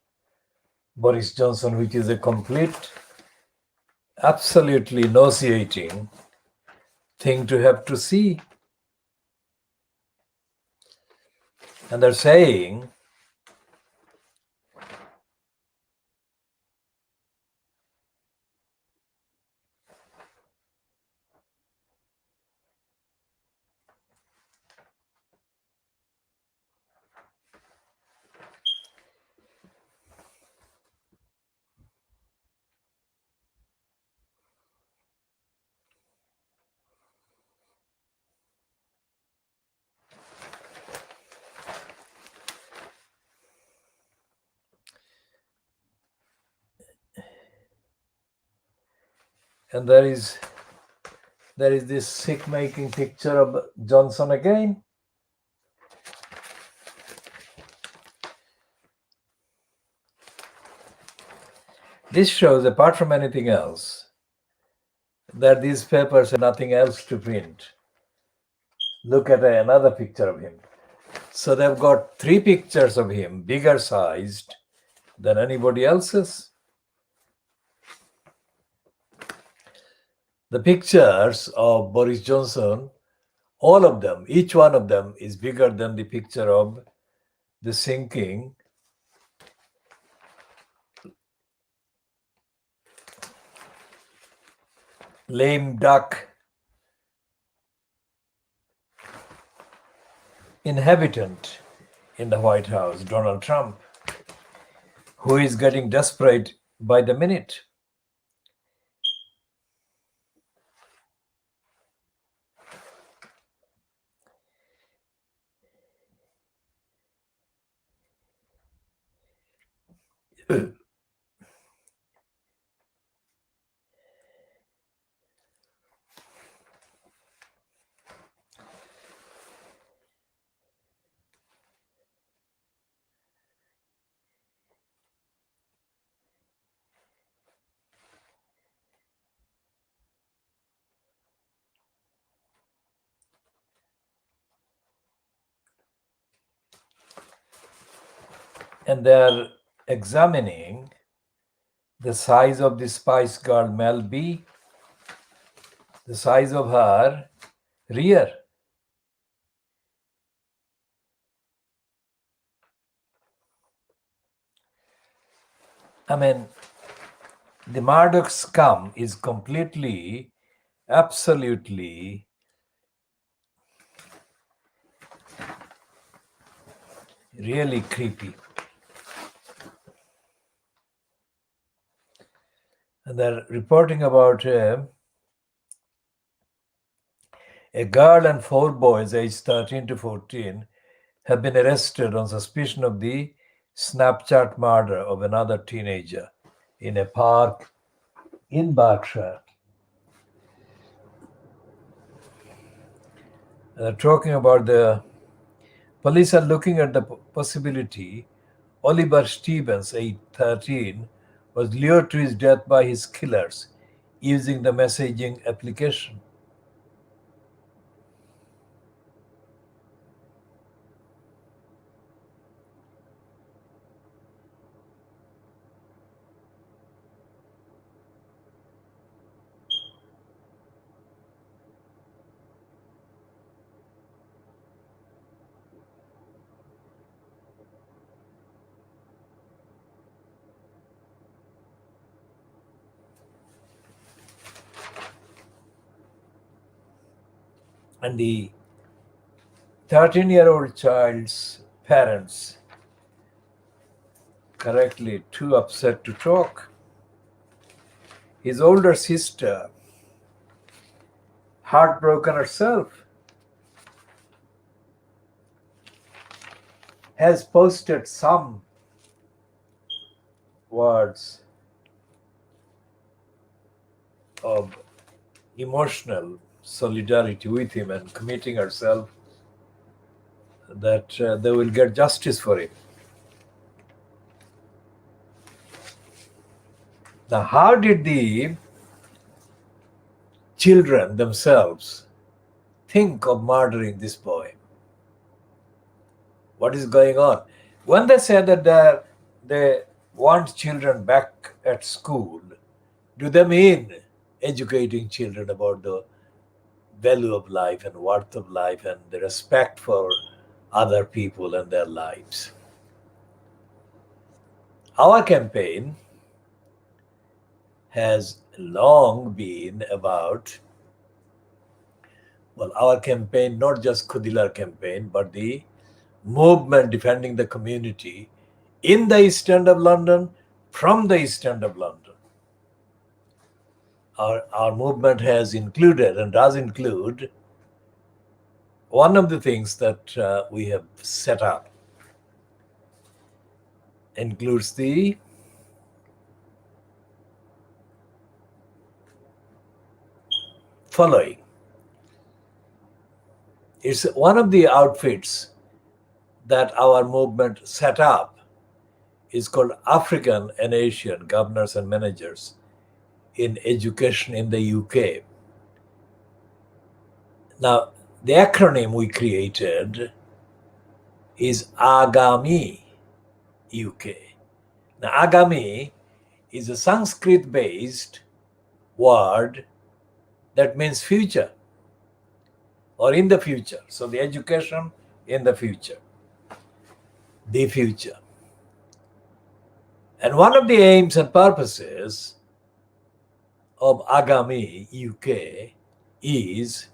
Boris Johnson, which is a complete, absolutely nauseating thing to have to see. And they're saying and there is this sick making picture of Johnson again. This shows, apart from anything else, that these papers have nothing else to print. Look at another picture of him. So they've got 3 pictures of him, bigger sized than anybody else's. The pictures of Boris Johnson, all of them, each one of them is bigger than the picture of the sinking lame duck inhabitant in the White House, Donald Trump, who is getting desperate by the minute. And they're examining the size of the Spice Girl Mel B, the size of her rear. I mean, the Murdoch scum is completely, absolutely really creepy. And they're reporting about a girl and 4 boys aged 13 to 14 have been arrested on suspicion of the Snapchat murder of another teenager in a park in Berkshire. They're talking about the police are looking at the possibility Oliver Stevens, aged 13, was lured to his death by his killers using the messaging application. And the 13-year-old child's parents, correctly too upset to talk. His older sister, heartbroken herself, has posted some words of emotional solidarity with him and committing herself that they will get justice for him. Now, how did the children themselves think of murdering this boy? What is going on? When they say that they want children back at school, do they mean educating children about the value of life and worth of life and the respect for other people and their lives? Our campaign has long been about, well, our campaign, not just Khoodeelaar campaign, but the movement defending the community in the East End of London, from the East End of London. Our movement has included and does include one of the things that we have set up includes the following. It's one of the outfits that our movement set up is called African and Asian Governors and Managers in Education in the UK. Now, the acronym we created is AGAMI UK. Now, Agami is a Sanskrit-based word that means future or in the future. So the education in the future, the future. And one of the aims and purposes of Agami UK is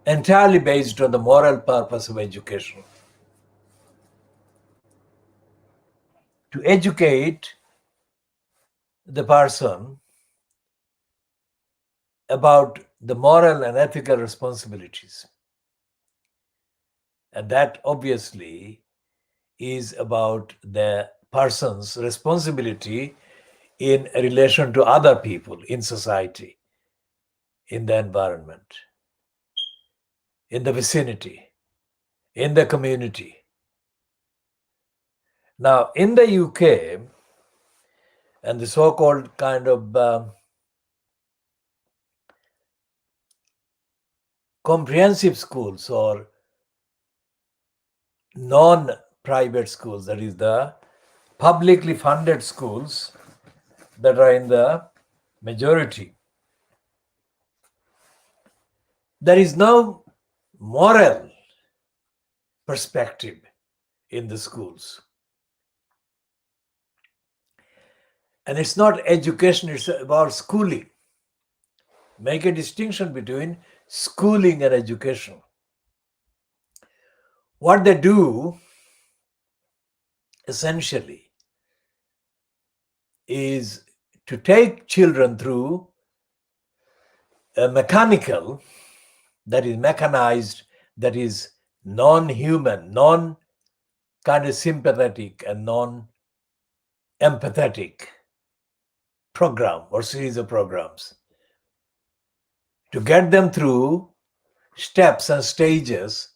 entirely based on the moral purpose of education. To educate the person about the moral and ethical responsibilities. And that obviously is about the person's responsibility in relation to other people in society, in the environment, in the vicinity, in the community. Now, in the UK, and the so-called kind of comprehensive schools or non-private schools, that is the publicly funded schools that are in the majority, there is no moral perspective in the schools. And it's not education, it's about schooling. Make a distinction between schooling and education. What they do essentially is to take children through a mechanical, that is mechanized, that is non-human, non-kind of sympathetic and non-empathetic program or series of programs to get them through steps and stages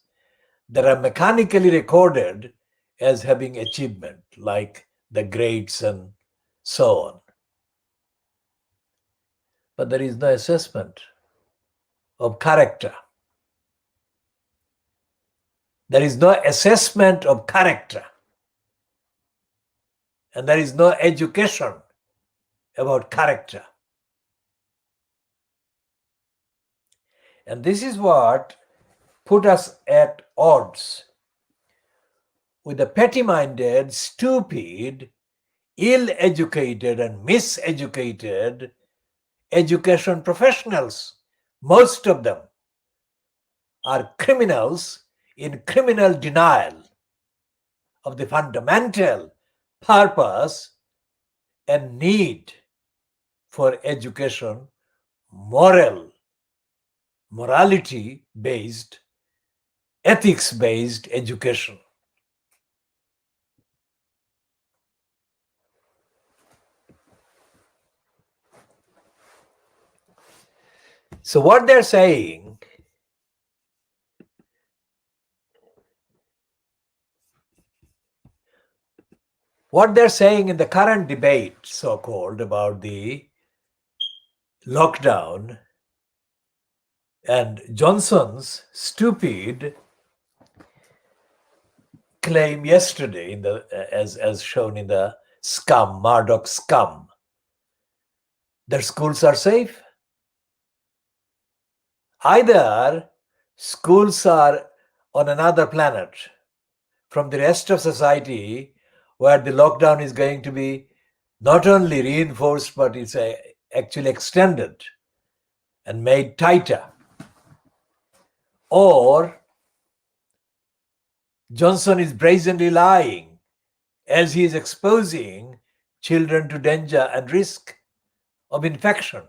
that are mechanically recorded as having achievement, like the grades and so on. But there is no assessment of character. There is no assessment of character. And there is no education about character. And this is what put us at odds with the petty-minded, stupid, ill-educated and miseducated education professionals. Most of them are criminals in criminal denial of the fundamental purpose and need for education, morality-based, ethics-based education. So what they're saying, in the current debate, so-called, about the lockdown And Johnson's stupid claim yesterday, in the as shown in the scum, Murdoch scum, that schools are safe. Either schools are on another planet from the rest of society, where the lockdown is going to be not only reinforced, but it's actually extended and made tighter. Or Johnson is brazenly lying as he is exposing children to danger and risk of infection.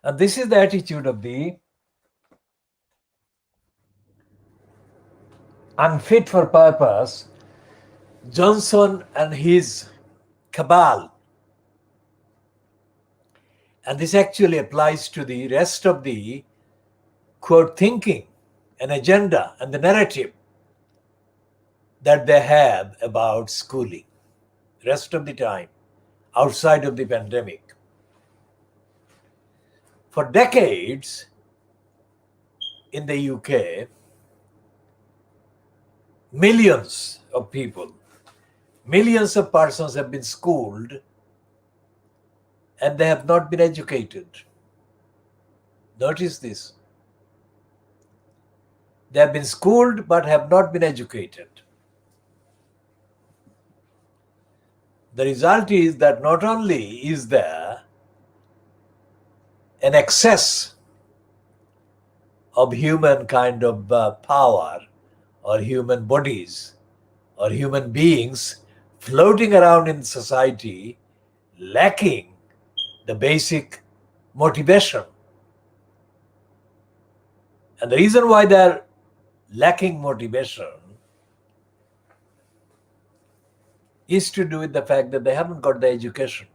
And this is the attitude of the unfit for purpose Johnson and his cabal. And this actually applies to the rest of the, quote, thinking and agenda and the narrative that they have about schooling rest of the time outside of the pandemic. For decades in the UK, millions of people, millions of persons have been schooled and they have not been educated. Notice this. They have been schooled but have not been educated. The result is that not only is there an excess of human kind of power or human bodies or human beings floating around in society, lacking the basic motivation. And the reason why they're lacking motivation is to do with the fact that they haven't got the education.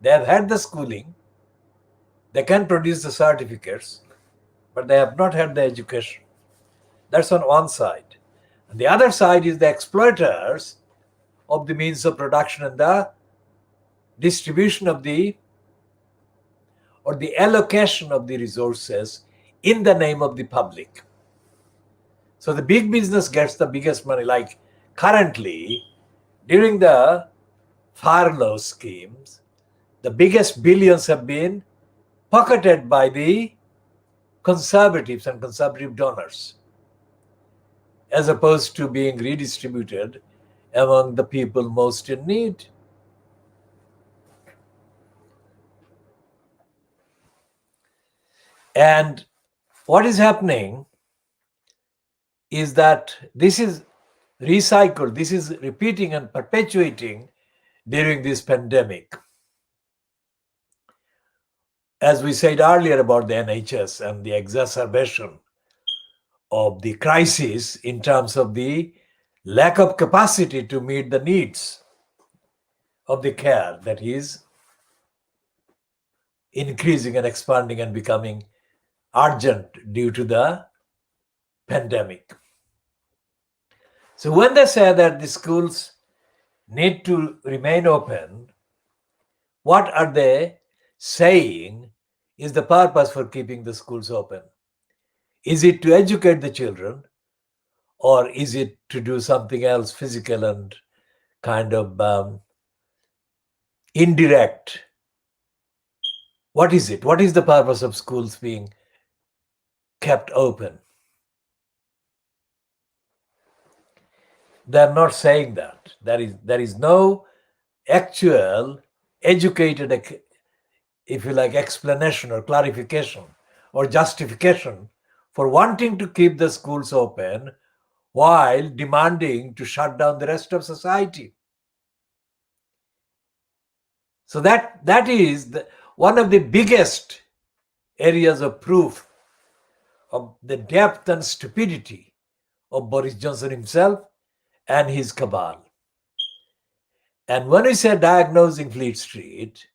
They have had the schooling, they can produce the certificates, but they have not had the education. That's on one side. And the other side is the exploiters of the means of production and the distribution of the, or the allocation of the resources in the name of the public. So the big business gets the biggest money. Like currently, during the furlough schemes, the biggest billions have been pocketed by the conservatives and conservative donors, as opposed to being redistributed among the people most in need. And what is happening is that this is recycled, this is repeating and perpetuating during this pandemic. As we said earlier about the NHS and the exacerbation of the crisis in terms of the lack of capacity to meet the needs of the care that is increasing and expanding and becoming urgent due to the pandemic. So when they say that the schools need to remain open, what are they saying is the purpose for keeping the schools open? Is it to educate the children, or is it to do something else, physical and kind of indirect? What is it? What is the purpose of schools being kept open? They're not saying that. There is no actual educated, if you like, explanation or clarification or justification for wanting to keep the schools open while demanding to shut down the rest of society. So that is one of the biggest areas of proof of the depth and stupidity of Boris Johnson himself and his cabal. And when we say diagnosing Fleet Street,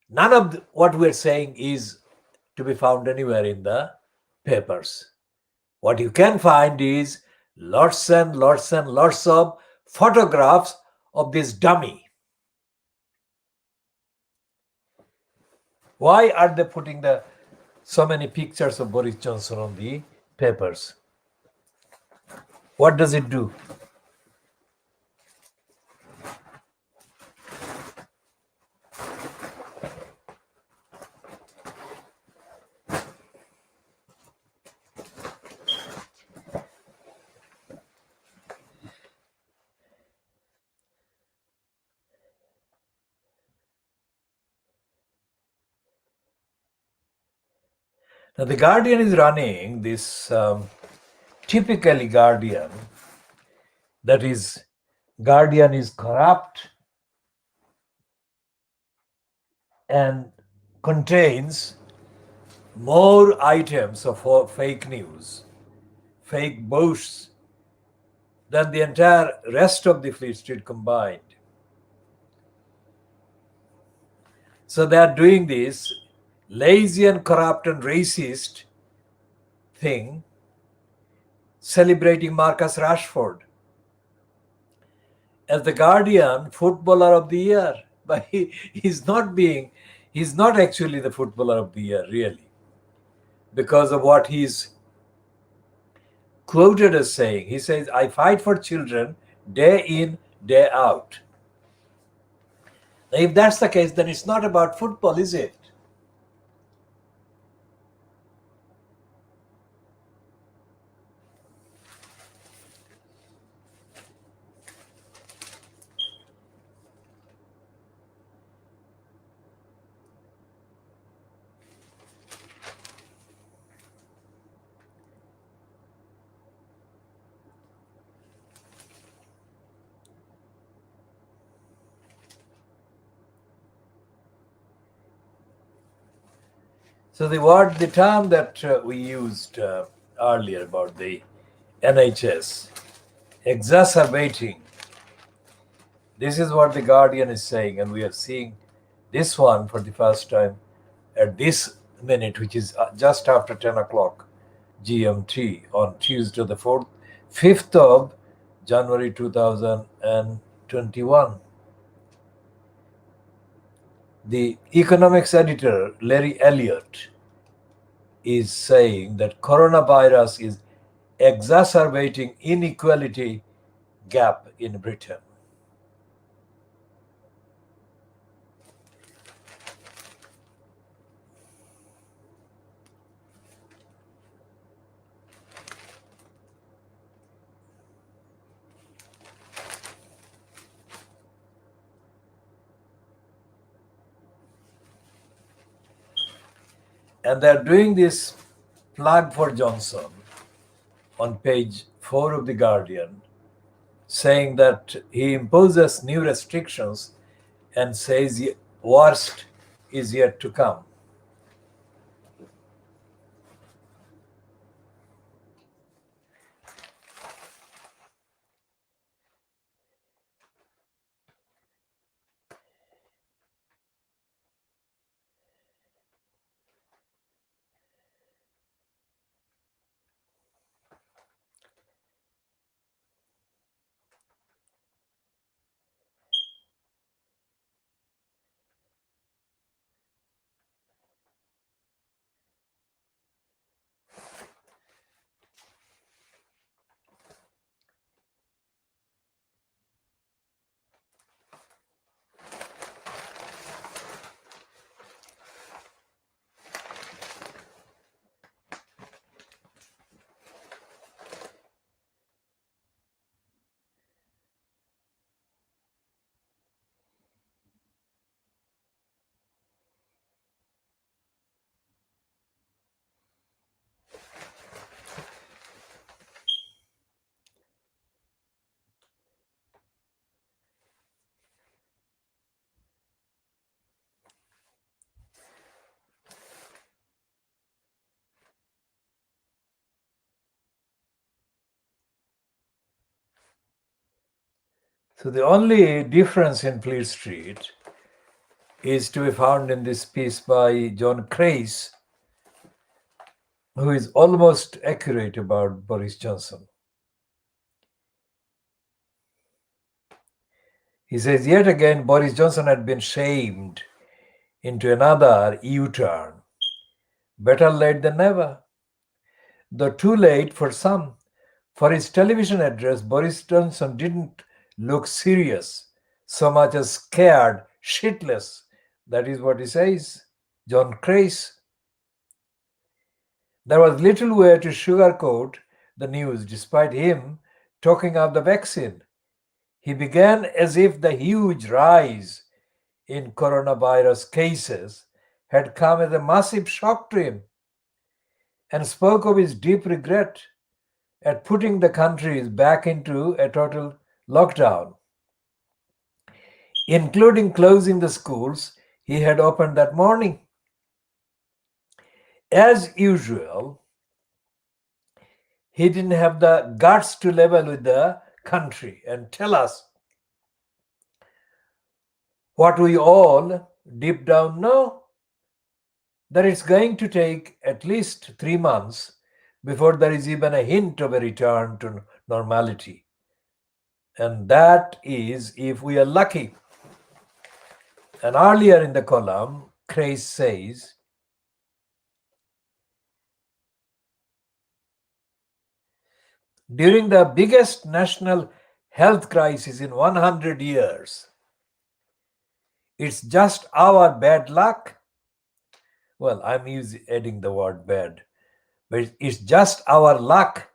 none of what we're saying is to be found anywhere in the papers. What you can find is lots and lots and lots of photographs of this dummy. Why are they putting the so many pictures of Boris Johnson on the papers. What does it do? Now, the Guardian is running this typically Guardian, that is, Guardian is corrupt and contains more items of fake news, fake boasts than the entire rest of the Fleet Street combined. So they are doing this lazy and corrupt and racist thing, celebrating Marcus Rashford as the Guardian Footballer of the Year. But he's not actually the Footballer of the Year, really, because of what he's quoted as saying. He says, I fight for children day in, day out. Now, if that's the case, then it's not about football, is it? So the term that we used earlier about the NHS exacerbating, this is what the Guardian is saying, and we are seeing this one for the first time at this minute, which is just after 10 o'clock GMT on Tuesday, the 5th of January 2021. The economics editor, Larry Elliott, is saying that coronavirus is exacerbating inequality gap in Britain. And they're doing this plug for Johnson on page 4 of The Guardian, saying that he imposes new restrictions and says the worst is yet to come. So the only difference in Fleet Street is to be found in this piece by John Crace, who is almost accurate about Boris Johnson. He says, yet again, Boris Johnson had been shamed into another U-turn Better late than never. Though too late for some. For his television address, Boris Johnson didn't look serious, so much as scared, shitless. That is what he says. John Crace. There was little way to sugarcoat the news despite him talking of the vaccine. He began as if the huge rise in coronavirus cases had come as a massive shock to him and spoke of his deep regret at putting the countries back into a total lockdown, including closing the schools he had opened that morning. As usual, he didn't have the guts to level with the country and tell us what we all deep down know, that it's going to take at least 3 months before there is even a hint of a return to normality. And that is if we are lucky. And earlier in the column, Crace says, during the biggest national health crisis in 100 years, it's just our bad luck. Well, I'm adding the word bad, but it's just our luck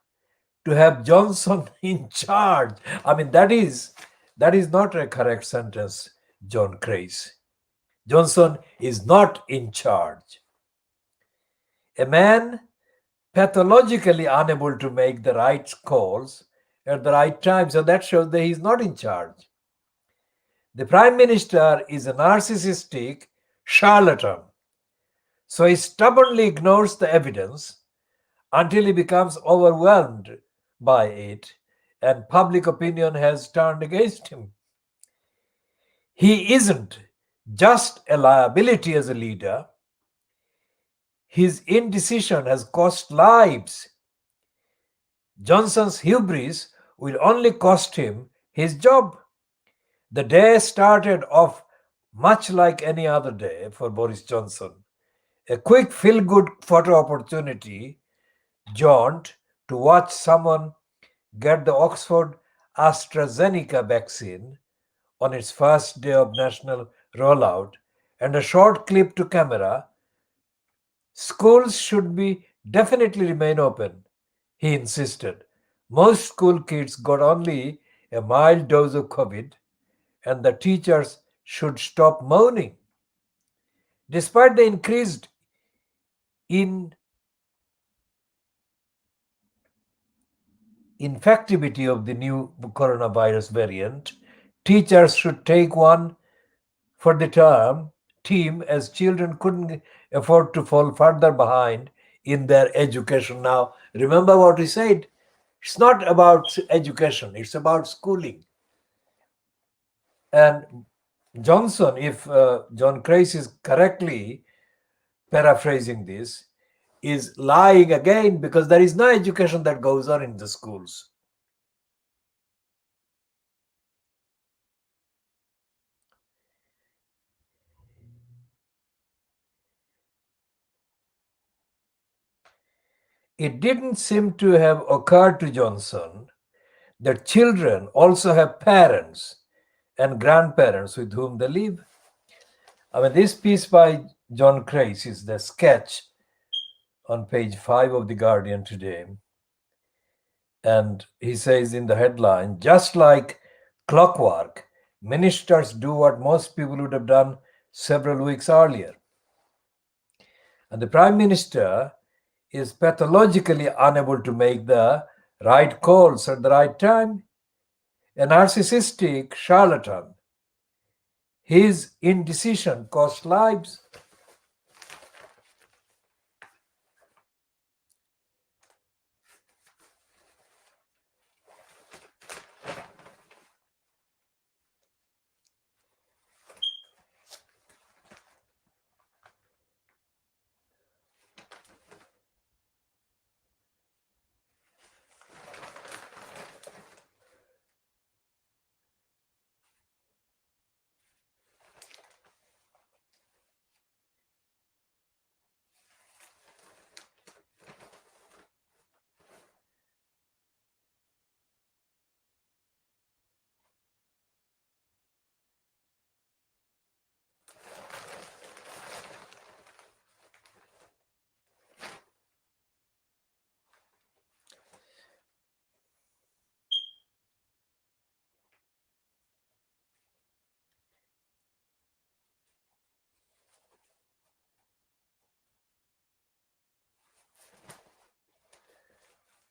to have Johnson in charge. I mean, that is not a correct sentence, John Crace. Johnson is not in charge. A man pathologically unable to make the right calls at the right time. So that shows that he's not in charge. The Prime Minister is a narcissistic charlatan. So he stubbornly ignores the evidence until he becomes overwhelmed by it and public opinion has turned against him. He isn't just a liability as a leader. His indecision has cost lives. Johnson's hubris will only cost him his job. The day started off much like any other day for Boris Johnson. A quick feel-good photo opportunity jaunt to watch someone get the Oxford AstraZeneca vaccine on its first day of national rollout, and a short clip to camera. Schools should be definitely remain open, he insisted. Most school kids got only a mild dose of COVID, and the teachers should stop moaning. Despite the increased infectivity of the new coronavirus variant, teachers should take one for the term team as children couldn't afford to fall further behind in their education. Now, remember what we said. It's not about education, it's about schooling. And Johnson, if John Crace is correctly paraphrasing this, is lying again because there is no education that goes on in the schools. It didn't seem to have occurred to Johnson that children also have parents and grandparents with whom they live. I mean, this piece by John Crace is the sketch on page 5 of The Guardian today. And he says in the headline, just like clockwork, ministers do what most people would have done several weeks earlier. And the Prime Minister is pathologically unable to make the right calls at the right time. A narcissistic charlatan. His indecision cost lives.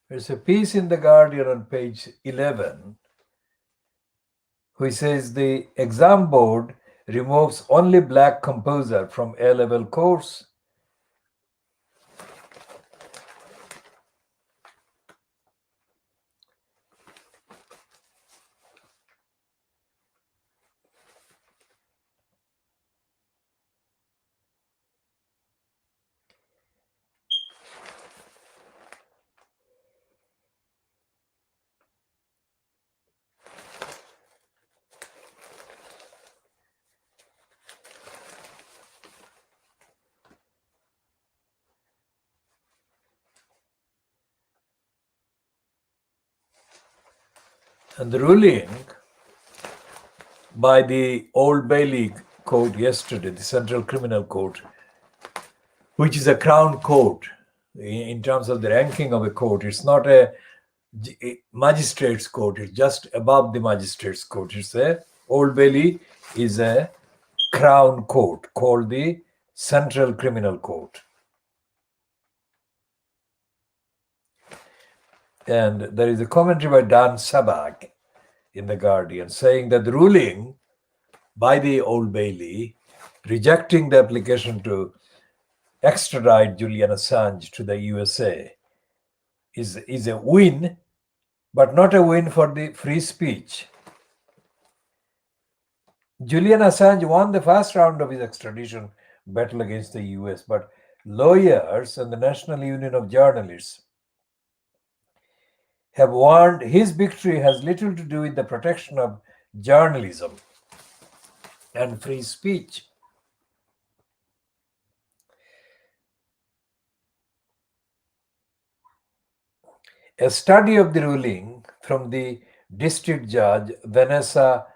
There's a piece in The Guardian on page 11 which says the exam board removes only black composer from A-level course. And the ruling by the Old Bailey Court yesterday, the Central Criminal Court, which is a crown court in terms of the ranking of a court. It's not a magistrate's court, it's just above the magistrate's court. It's a Old Bailey is a crown court called the Central Criminal Court. And there is a commentary by Dan Sabag in The Guardian saying that the ruling by the Old Bailey rejecting the application to extradite Julian Assange to the USA is a win, but not a win for the free speech. Julian Assange won the first round of his extradition battle against the US, but lawyers and the National Union of Journalists have warned his victory has little to do with the protection of journalism and free speech. A study of the ruling from the district judge Vanessa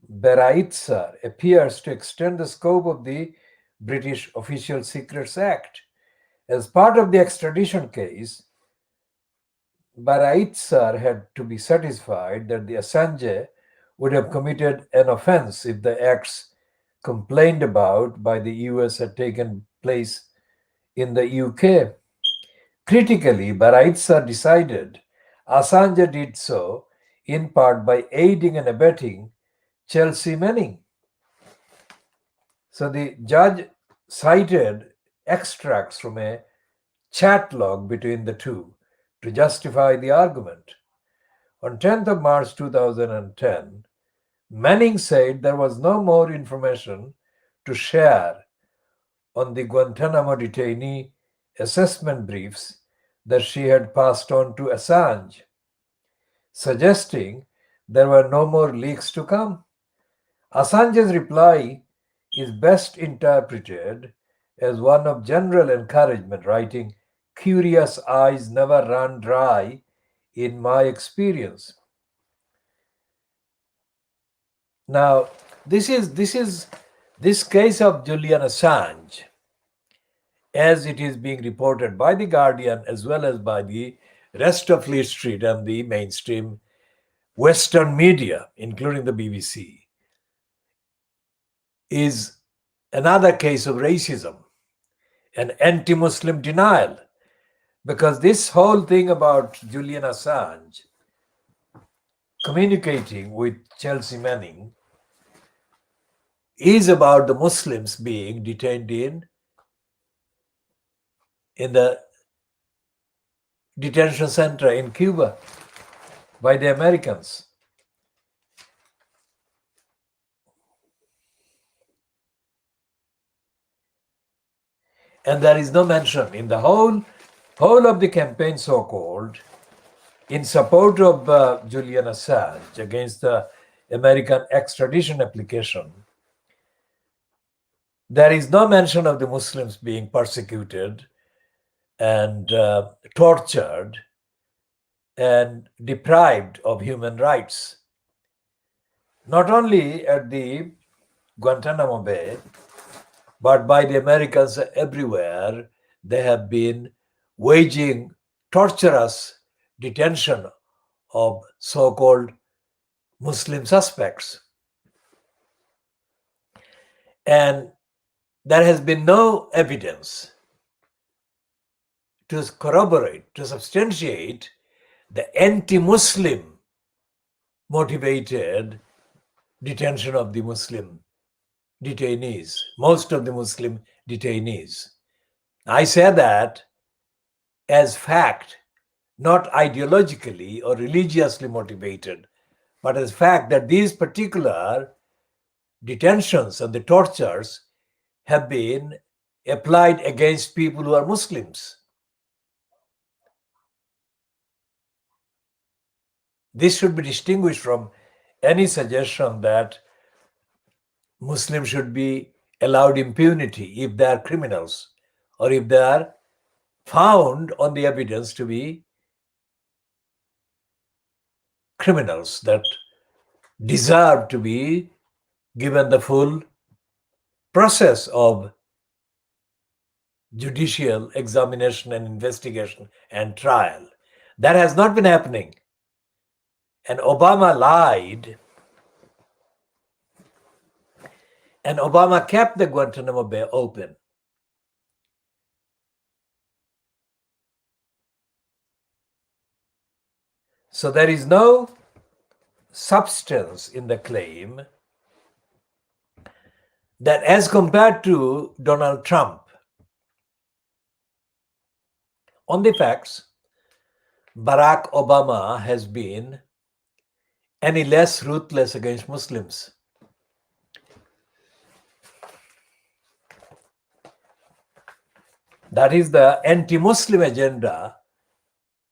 Beraitzer appears to extend the scope of the British Official Secrets Act. As part of the extradition case, Beraitzer had to be satisfied that the Assange would have committed an offense if the acts complained about by the US had taken place in the UK. Critically, Beraitzer decided Assange did so in part by aiding and abetting Chelsea Manning. So the judge cited extracts from a chat log between the two to justify the argument. On 10th of March 2010, Manning said there was no more information to share on the Guantanamo detainee assessment briefs that she had passed on to Assange, suggesting there were no more leaks to come. Assange's reply is best interpreted as one of general encouragement, writing, "Curious eyes never run dry in my experience." Now, this case of Julian Assange, as it is being reported by The Guardian as well as by the rest of Fleet Street and the mainstream Western media, including the BBC, is another case of racism and anti-Muslim denial. Because this whole thing about Julian Assange communicating with Chelsea Manning is about the Muslims being detained in the detention center in Cuba by the Americans. And there is no mention in the whole of the campaign, so-called, in support of Julian Assange against the American extradition application. There is no mention of the Muslims being persecuted and tortured and deprived of human rights, not only at the Guantanamo Bay, but by the Americans everywhere. They have been waging torturous detention of so-called Muslim suspects. And there has been no evidence to corroborate, to substantiate the anti-Muslim motivated detention of the Muslim detainees, most of the Muslim detainees. I say that as fact, not ideologically or religiously motivated, but as fact that these particular detentions and the tortures have been applied against people who are Muslims. This should be distinguished from any suggestion that Muslims should be allowed impunity if they are criminals or if they are found on the evidence to be criminals that deserve to be given the full process of judicial examination and investigation and trial. That has not been happening. And Obama lied, and Obama kept the Guantanamo Bay open. So there is no substance in the claim that, as compared to Donald Trump, on the facts, Barack Obama has been any less ruthless against Muslims. That is the anti-Muslim agenda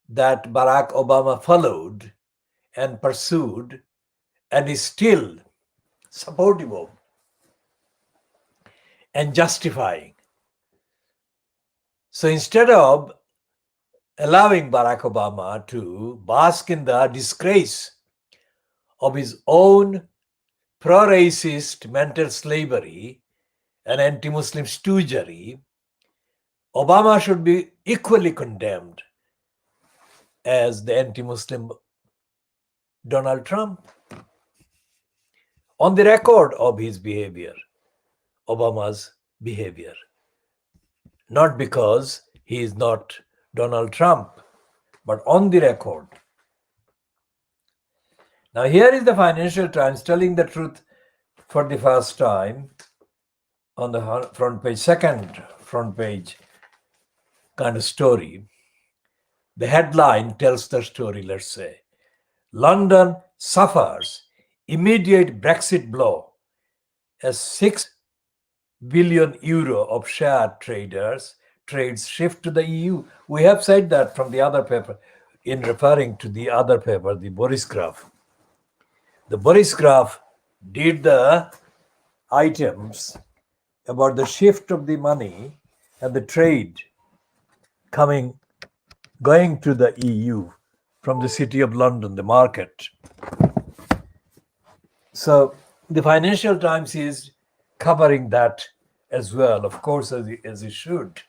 that Barack Obama followed and pursued and is still supportive of and justifying. So instead of allowing Barack Obama to bask in the disgrace of his own pro-racist mental slavery and anti-Muslim stoogery, Obama should be equally condemned as the anti-Muslim Donald Trump. On the record of his behavior, Obama's behavior, not because he is not Donald Trump, but on the record. Now here is the Financial Times telling the truth for the first time on the front page, second front page kind of story. The headline tells the story, let's say. London suffers immediate Brexit blow as €6 billion of share trades shift to the EU. We have said that from the other paper in referring to the other paper, the Boris Graph. The Boris Graph did the items about the shift of the money and the trade going to the EU from the city of London, the market. So the Financial Times is covering that as well, of course, as it should.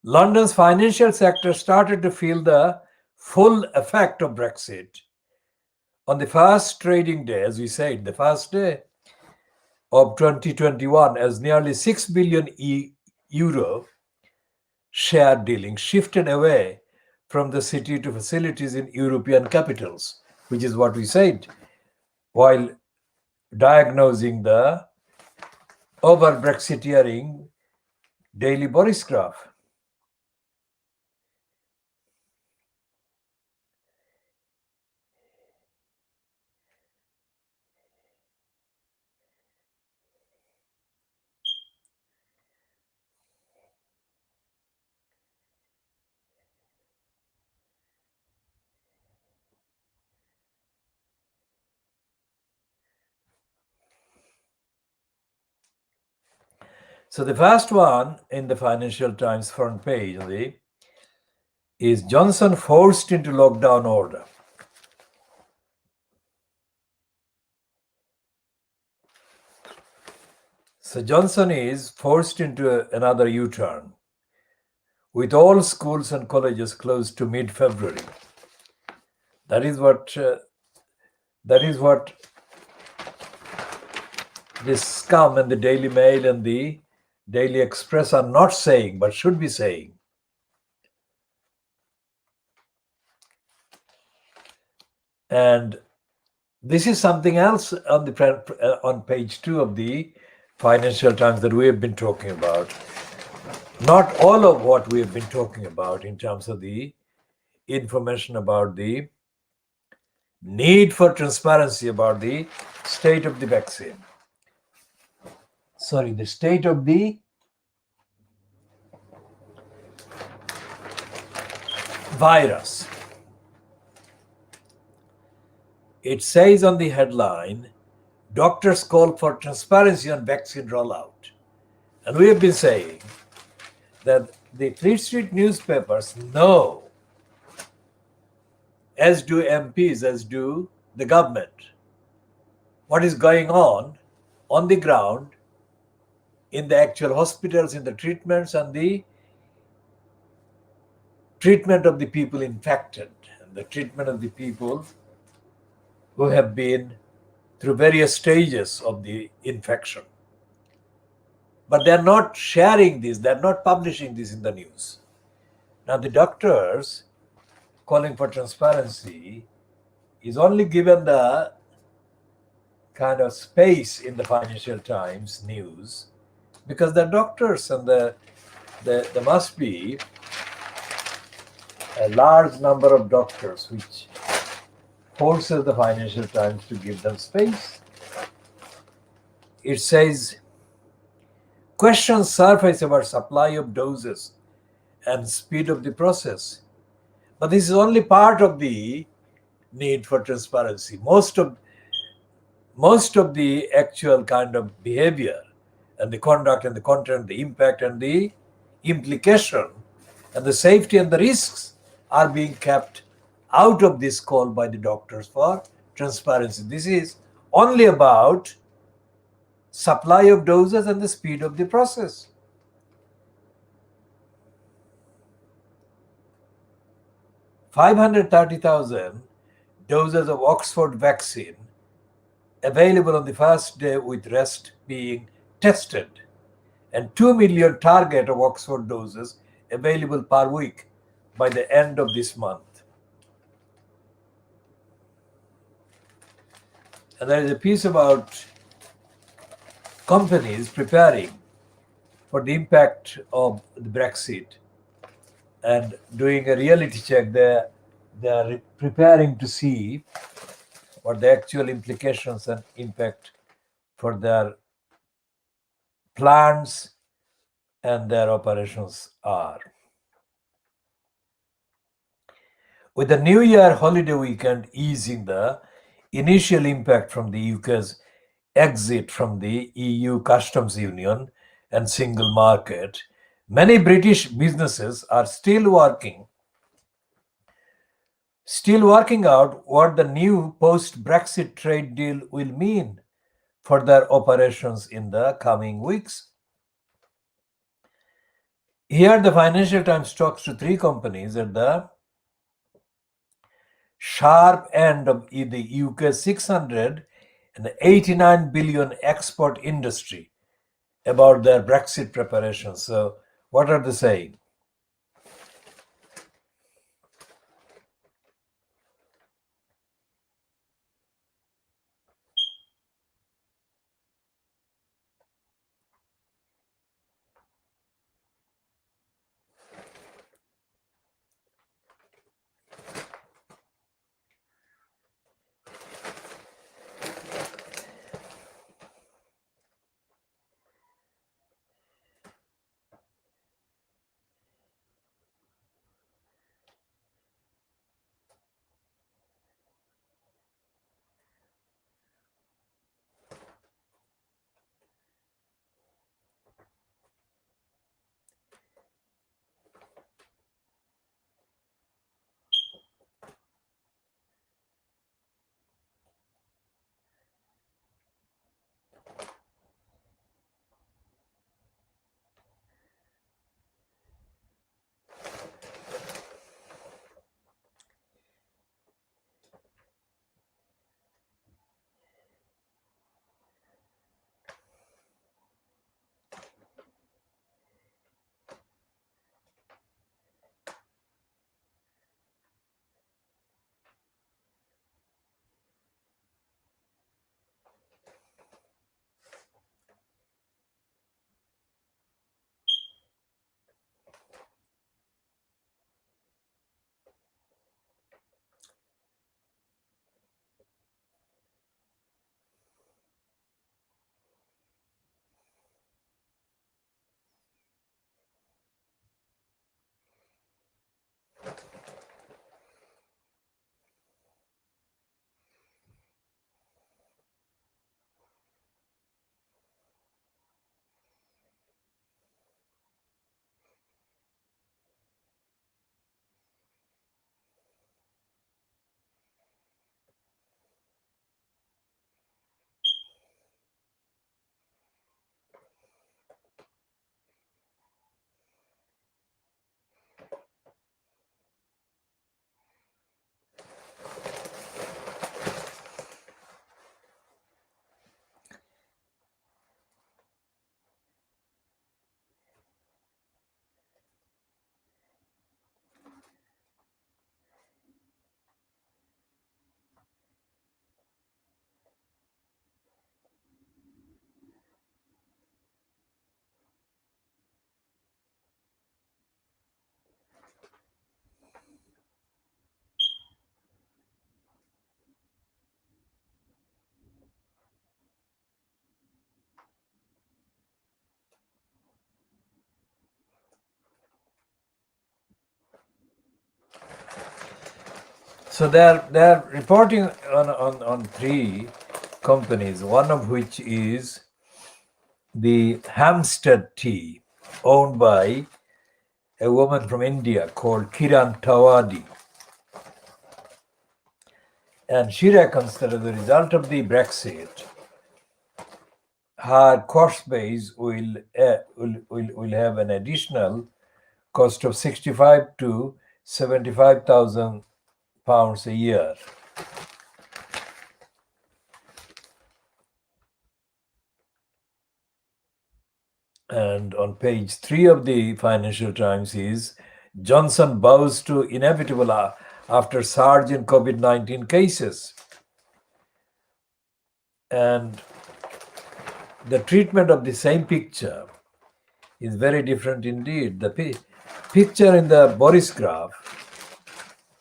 London's financial sector started to feel the full effect of Brexit on the first trading day, as we said, the first day of 2021, as nearly €6 billion share dealing shifted away from the city to facilities in European capitals, which is what we said while diagnosing the over-Brexiteering daily Boris Graph. So the first one in the Financial Times front page is Johnson forced into lockdown order. So Johnson is forced into another U-turn, with all schools and colleges closed to mid-February. That is what this scum and the Daily Mail and the Daily Express are not saying, but should be saying. And this is something else on on page 2 of the Financial Times that we have been talking about. Not all of what we have been talking about in terms of the information about the need for transparency about the state of the vaccine. Sorry, the state of the virus. It says on the headline, doctors call for transparency on vaccine rollout. And we have been saying that the Fleet Street newspapers know, as do MPs, as do the government, what is going on the ground, in the actual hospitals, in the treatments, and the treatment of the people infected, and the treatment of the people who have been through various stages of the infection. But they're not sharing this, they're not publishing this in the news. Now, the doctors calling for transparency is only given the kind of space in the Financial Times news because they're doctors, and there must be a large number of doctors which forces the Financial Times to give them space. It says, questions surface about supply of doses and speed of the process. But this is only part of the need for transparency. Most of the actual kind of behavior and the conduct and the content, the impact and the implication and the safety and the risks are being kept out of this call by the doctors for transparency. This is only about supply of doses and the speed of the process. 530,000 doses of Oxford vaccine available on the first day, with rest being tested, and 2 million target of Oxford doses available per week by the end of this month. And there is a piece about companies preparing for the impact of the Brexit and doing a reality check. They are preparing to see what the actual implications and impact for their plans and their operations are. With the New Year holiday weekend easing the initial impact from the UK's exit from the EU customs union and single market, many British businesses are still working out what the new post-Brexit trade deal will mean for their operations in the coming weeks. Here, the Financial Times talks to 3 companies at the sharp end of the UK's 689 billion export industry about their Brexit preparations. So, what are they saying? So they're reporting on three companies, one of which is the Hampstead Tea, owned by a woman from India called Kiran Tawadi. And she reckons that as a result of the Brexit, her cost base will have an additional cost of 65 to 75,000 pounds a year. And on page 3 of the Financial Times is Johnson bows to inevitable after surge in COVID-19 cases. And the treatment of the same picture is very different indeed. The picture in the Boris graph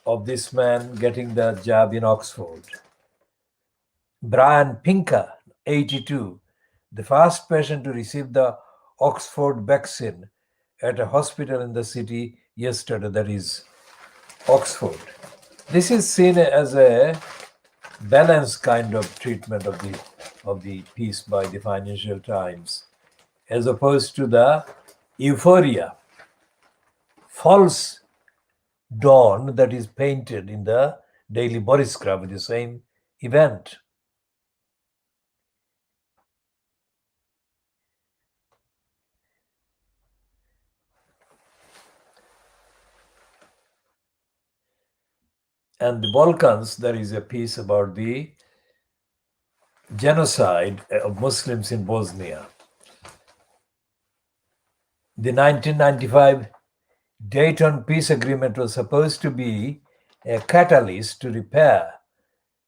of this man getting the jab in Oxford. Brian Pinker, 82, the first patient to receive the Oxford vaccine at a hospital in the city yesterday, that is Oxford. This is seen as a balanced kind of treatment of the piece by the Financial Times, as opposed to the euphoria, false dawn that is painted in the Daily Boris graph with the same event. And the Balkans, there is a piece about the genocide of Muslims in Bosnia. The 1995 Dayton Peace Agreement was supposed to be a catalyst to repair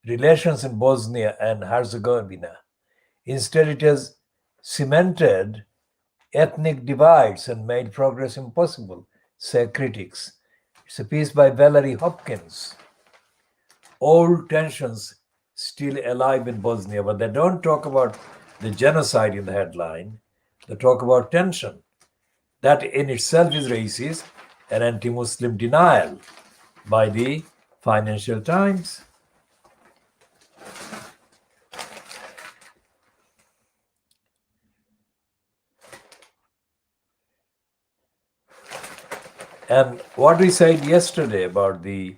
relations in Bosnia and Herzegovina. Instead, it has cemented ethnic divides and made progress impossible, say critics. It's a piece by Valerie Hopkins. Old tensions still alive in Bosnia, but they don't talk about the genocide in the headline. They talk about tension. That in itself is racist and anti-Muslim denial by the Financial Times. And what we said yesterday about the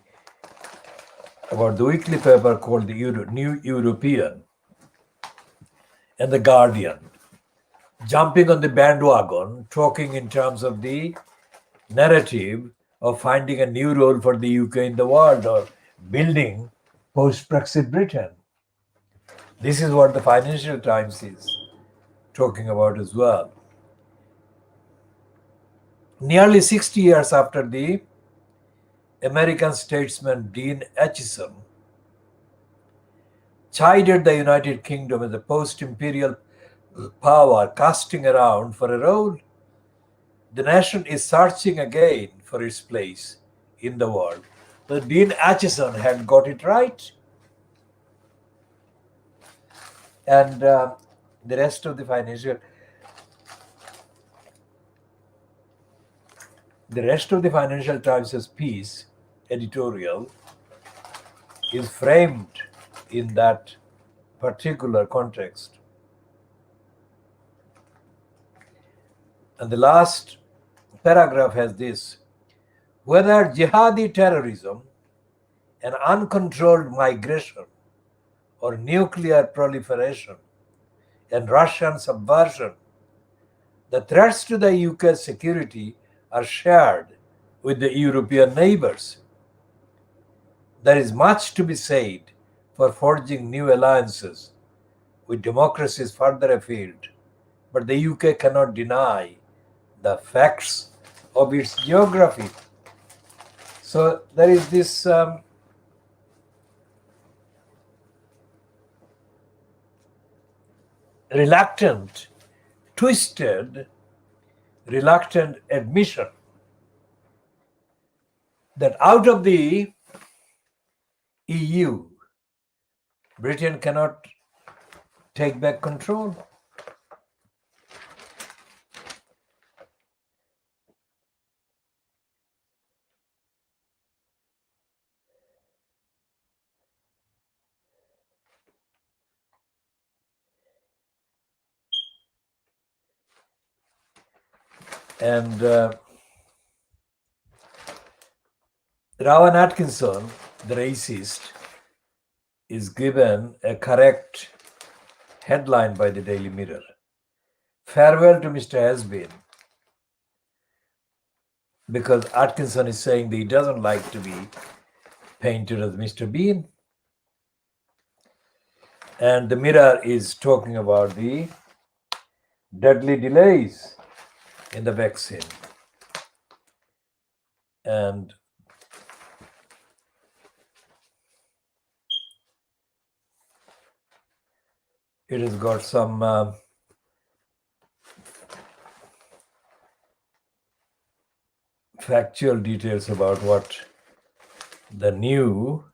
weekly paper called the New European and the Guardian, jumping on the bandwagon, talking in terms of the narrative of finding a new role for the UK in the world or building post-Brexit Britain. This is what the Financial Times is talking about as well. Nearly 60 years after the American statesman Dean Acheson chided the United Kingdom as a post-imperial power casting around for a role, the nation is searching again for its place in the world. So Dean Acheson had got it right. And the rest of the Financial Times' piece, editorial, is framed in that particular context. And the last paragraph has this: whether jihadi terrorism, an uncontrolled migration, or nuclear proliferation and Russian subversion, the threats to the UK's security are shared with the European neighbours. There is much to be said for forging new alliances with democracies further afield, but the UK cannot deny the facts of its geography. So there is this reluctant admission that out of the EU, Britain cannot take back control. And Rowan Atkinson, the racist, is given a correct headline by the Daily Mirror. Farewell to Mr. Has-Been. Because Atkinson is saying that he doesn't like to be painted as Mr. Bean. And the Mirror is talking about the deadly delays in the vaccine. And it has got some factual details about what the new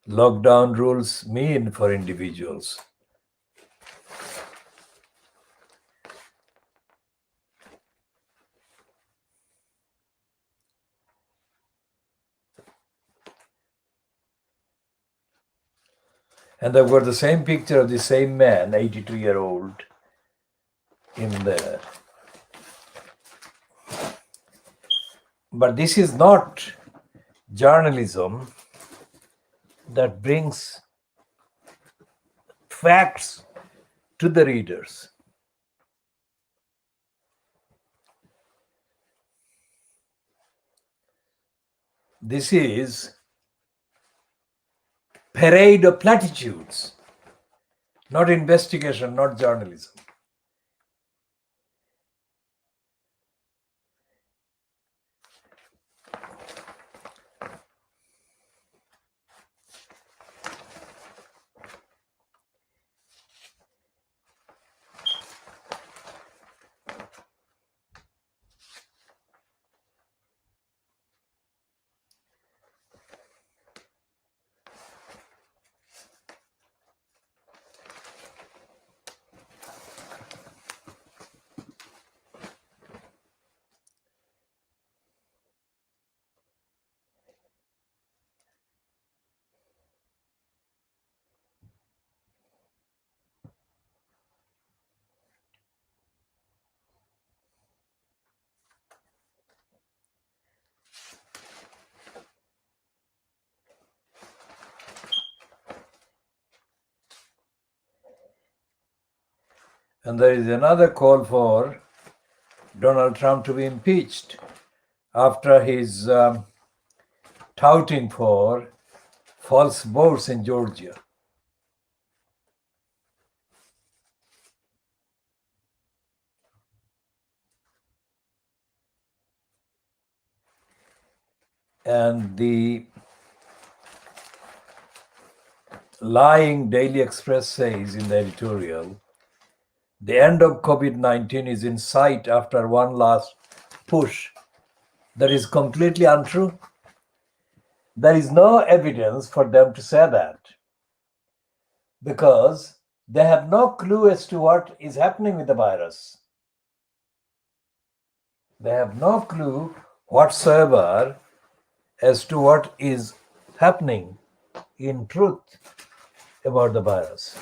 lockdown rules mean for individuals. And they've got the same picture of the same man, 82-year-old, in there. But this is not journalism that brings facts to the readers. This is parade of platitudes, not investigation, not journalism. And there is another call for Donald Trump to be impeached after his touting for false votes in Georgia. And the lying Daily Express says in the editorial, the end of COVID-19 is in sight after one last push. That is completely untrue. There is no evidence for them to say that because they have no clue as to what is happening with the virus. They have no clue whatsoever as to what is happening in truth about the virus.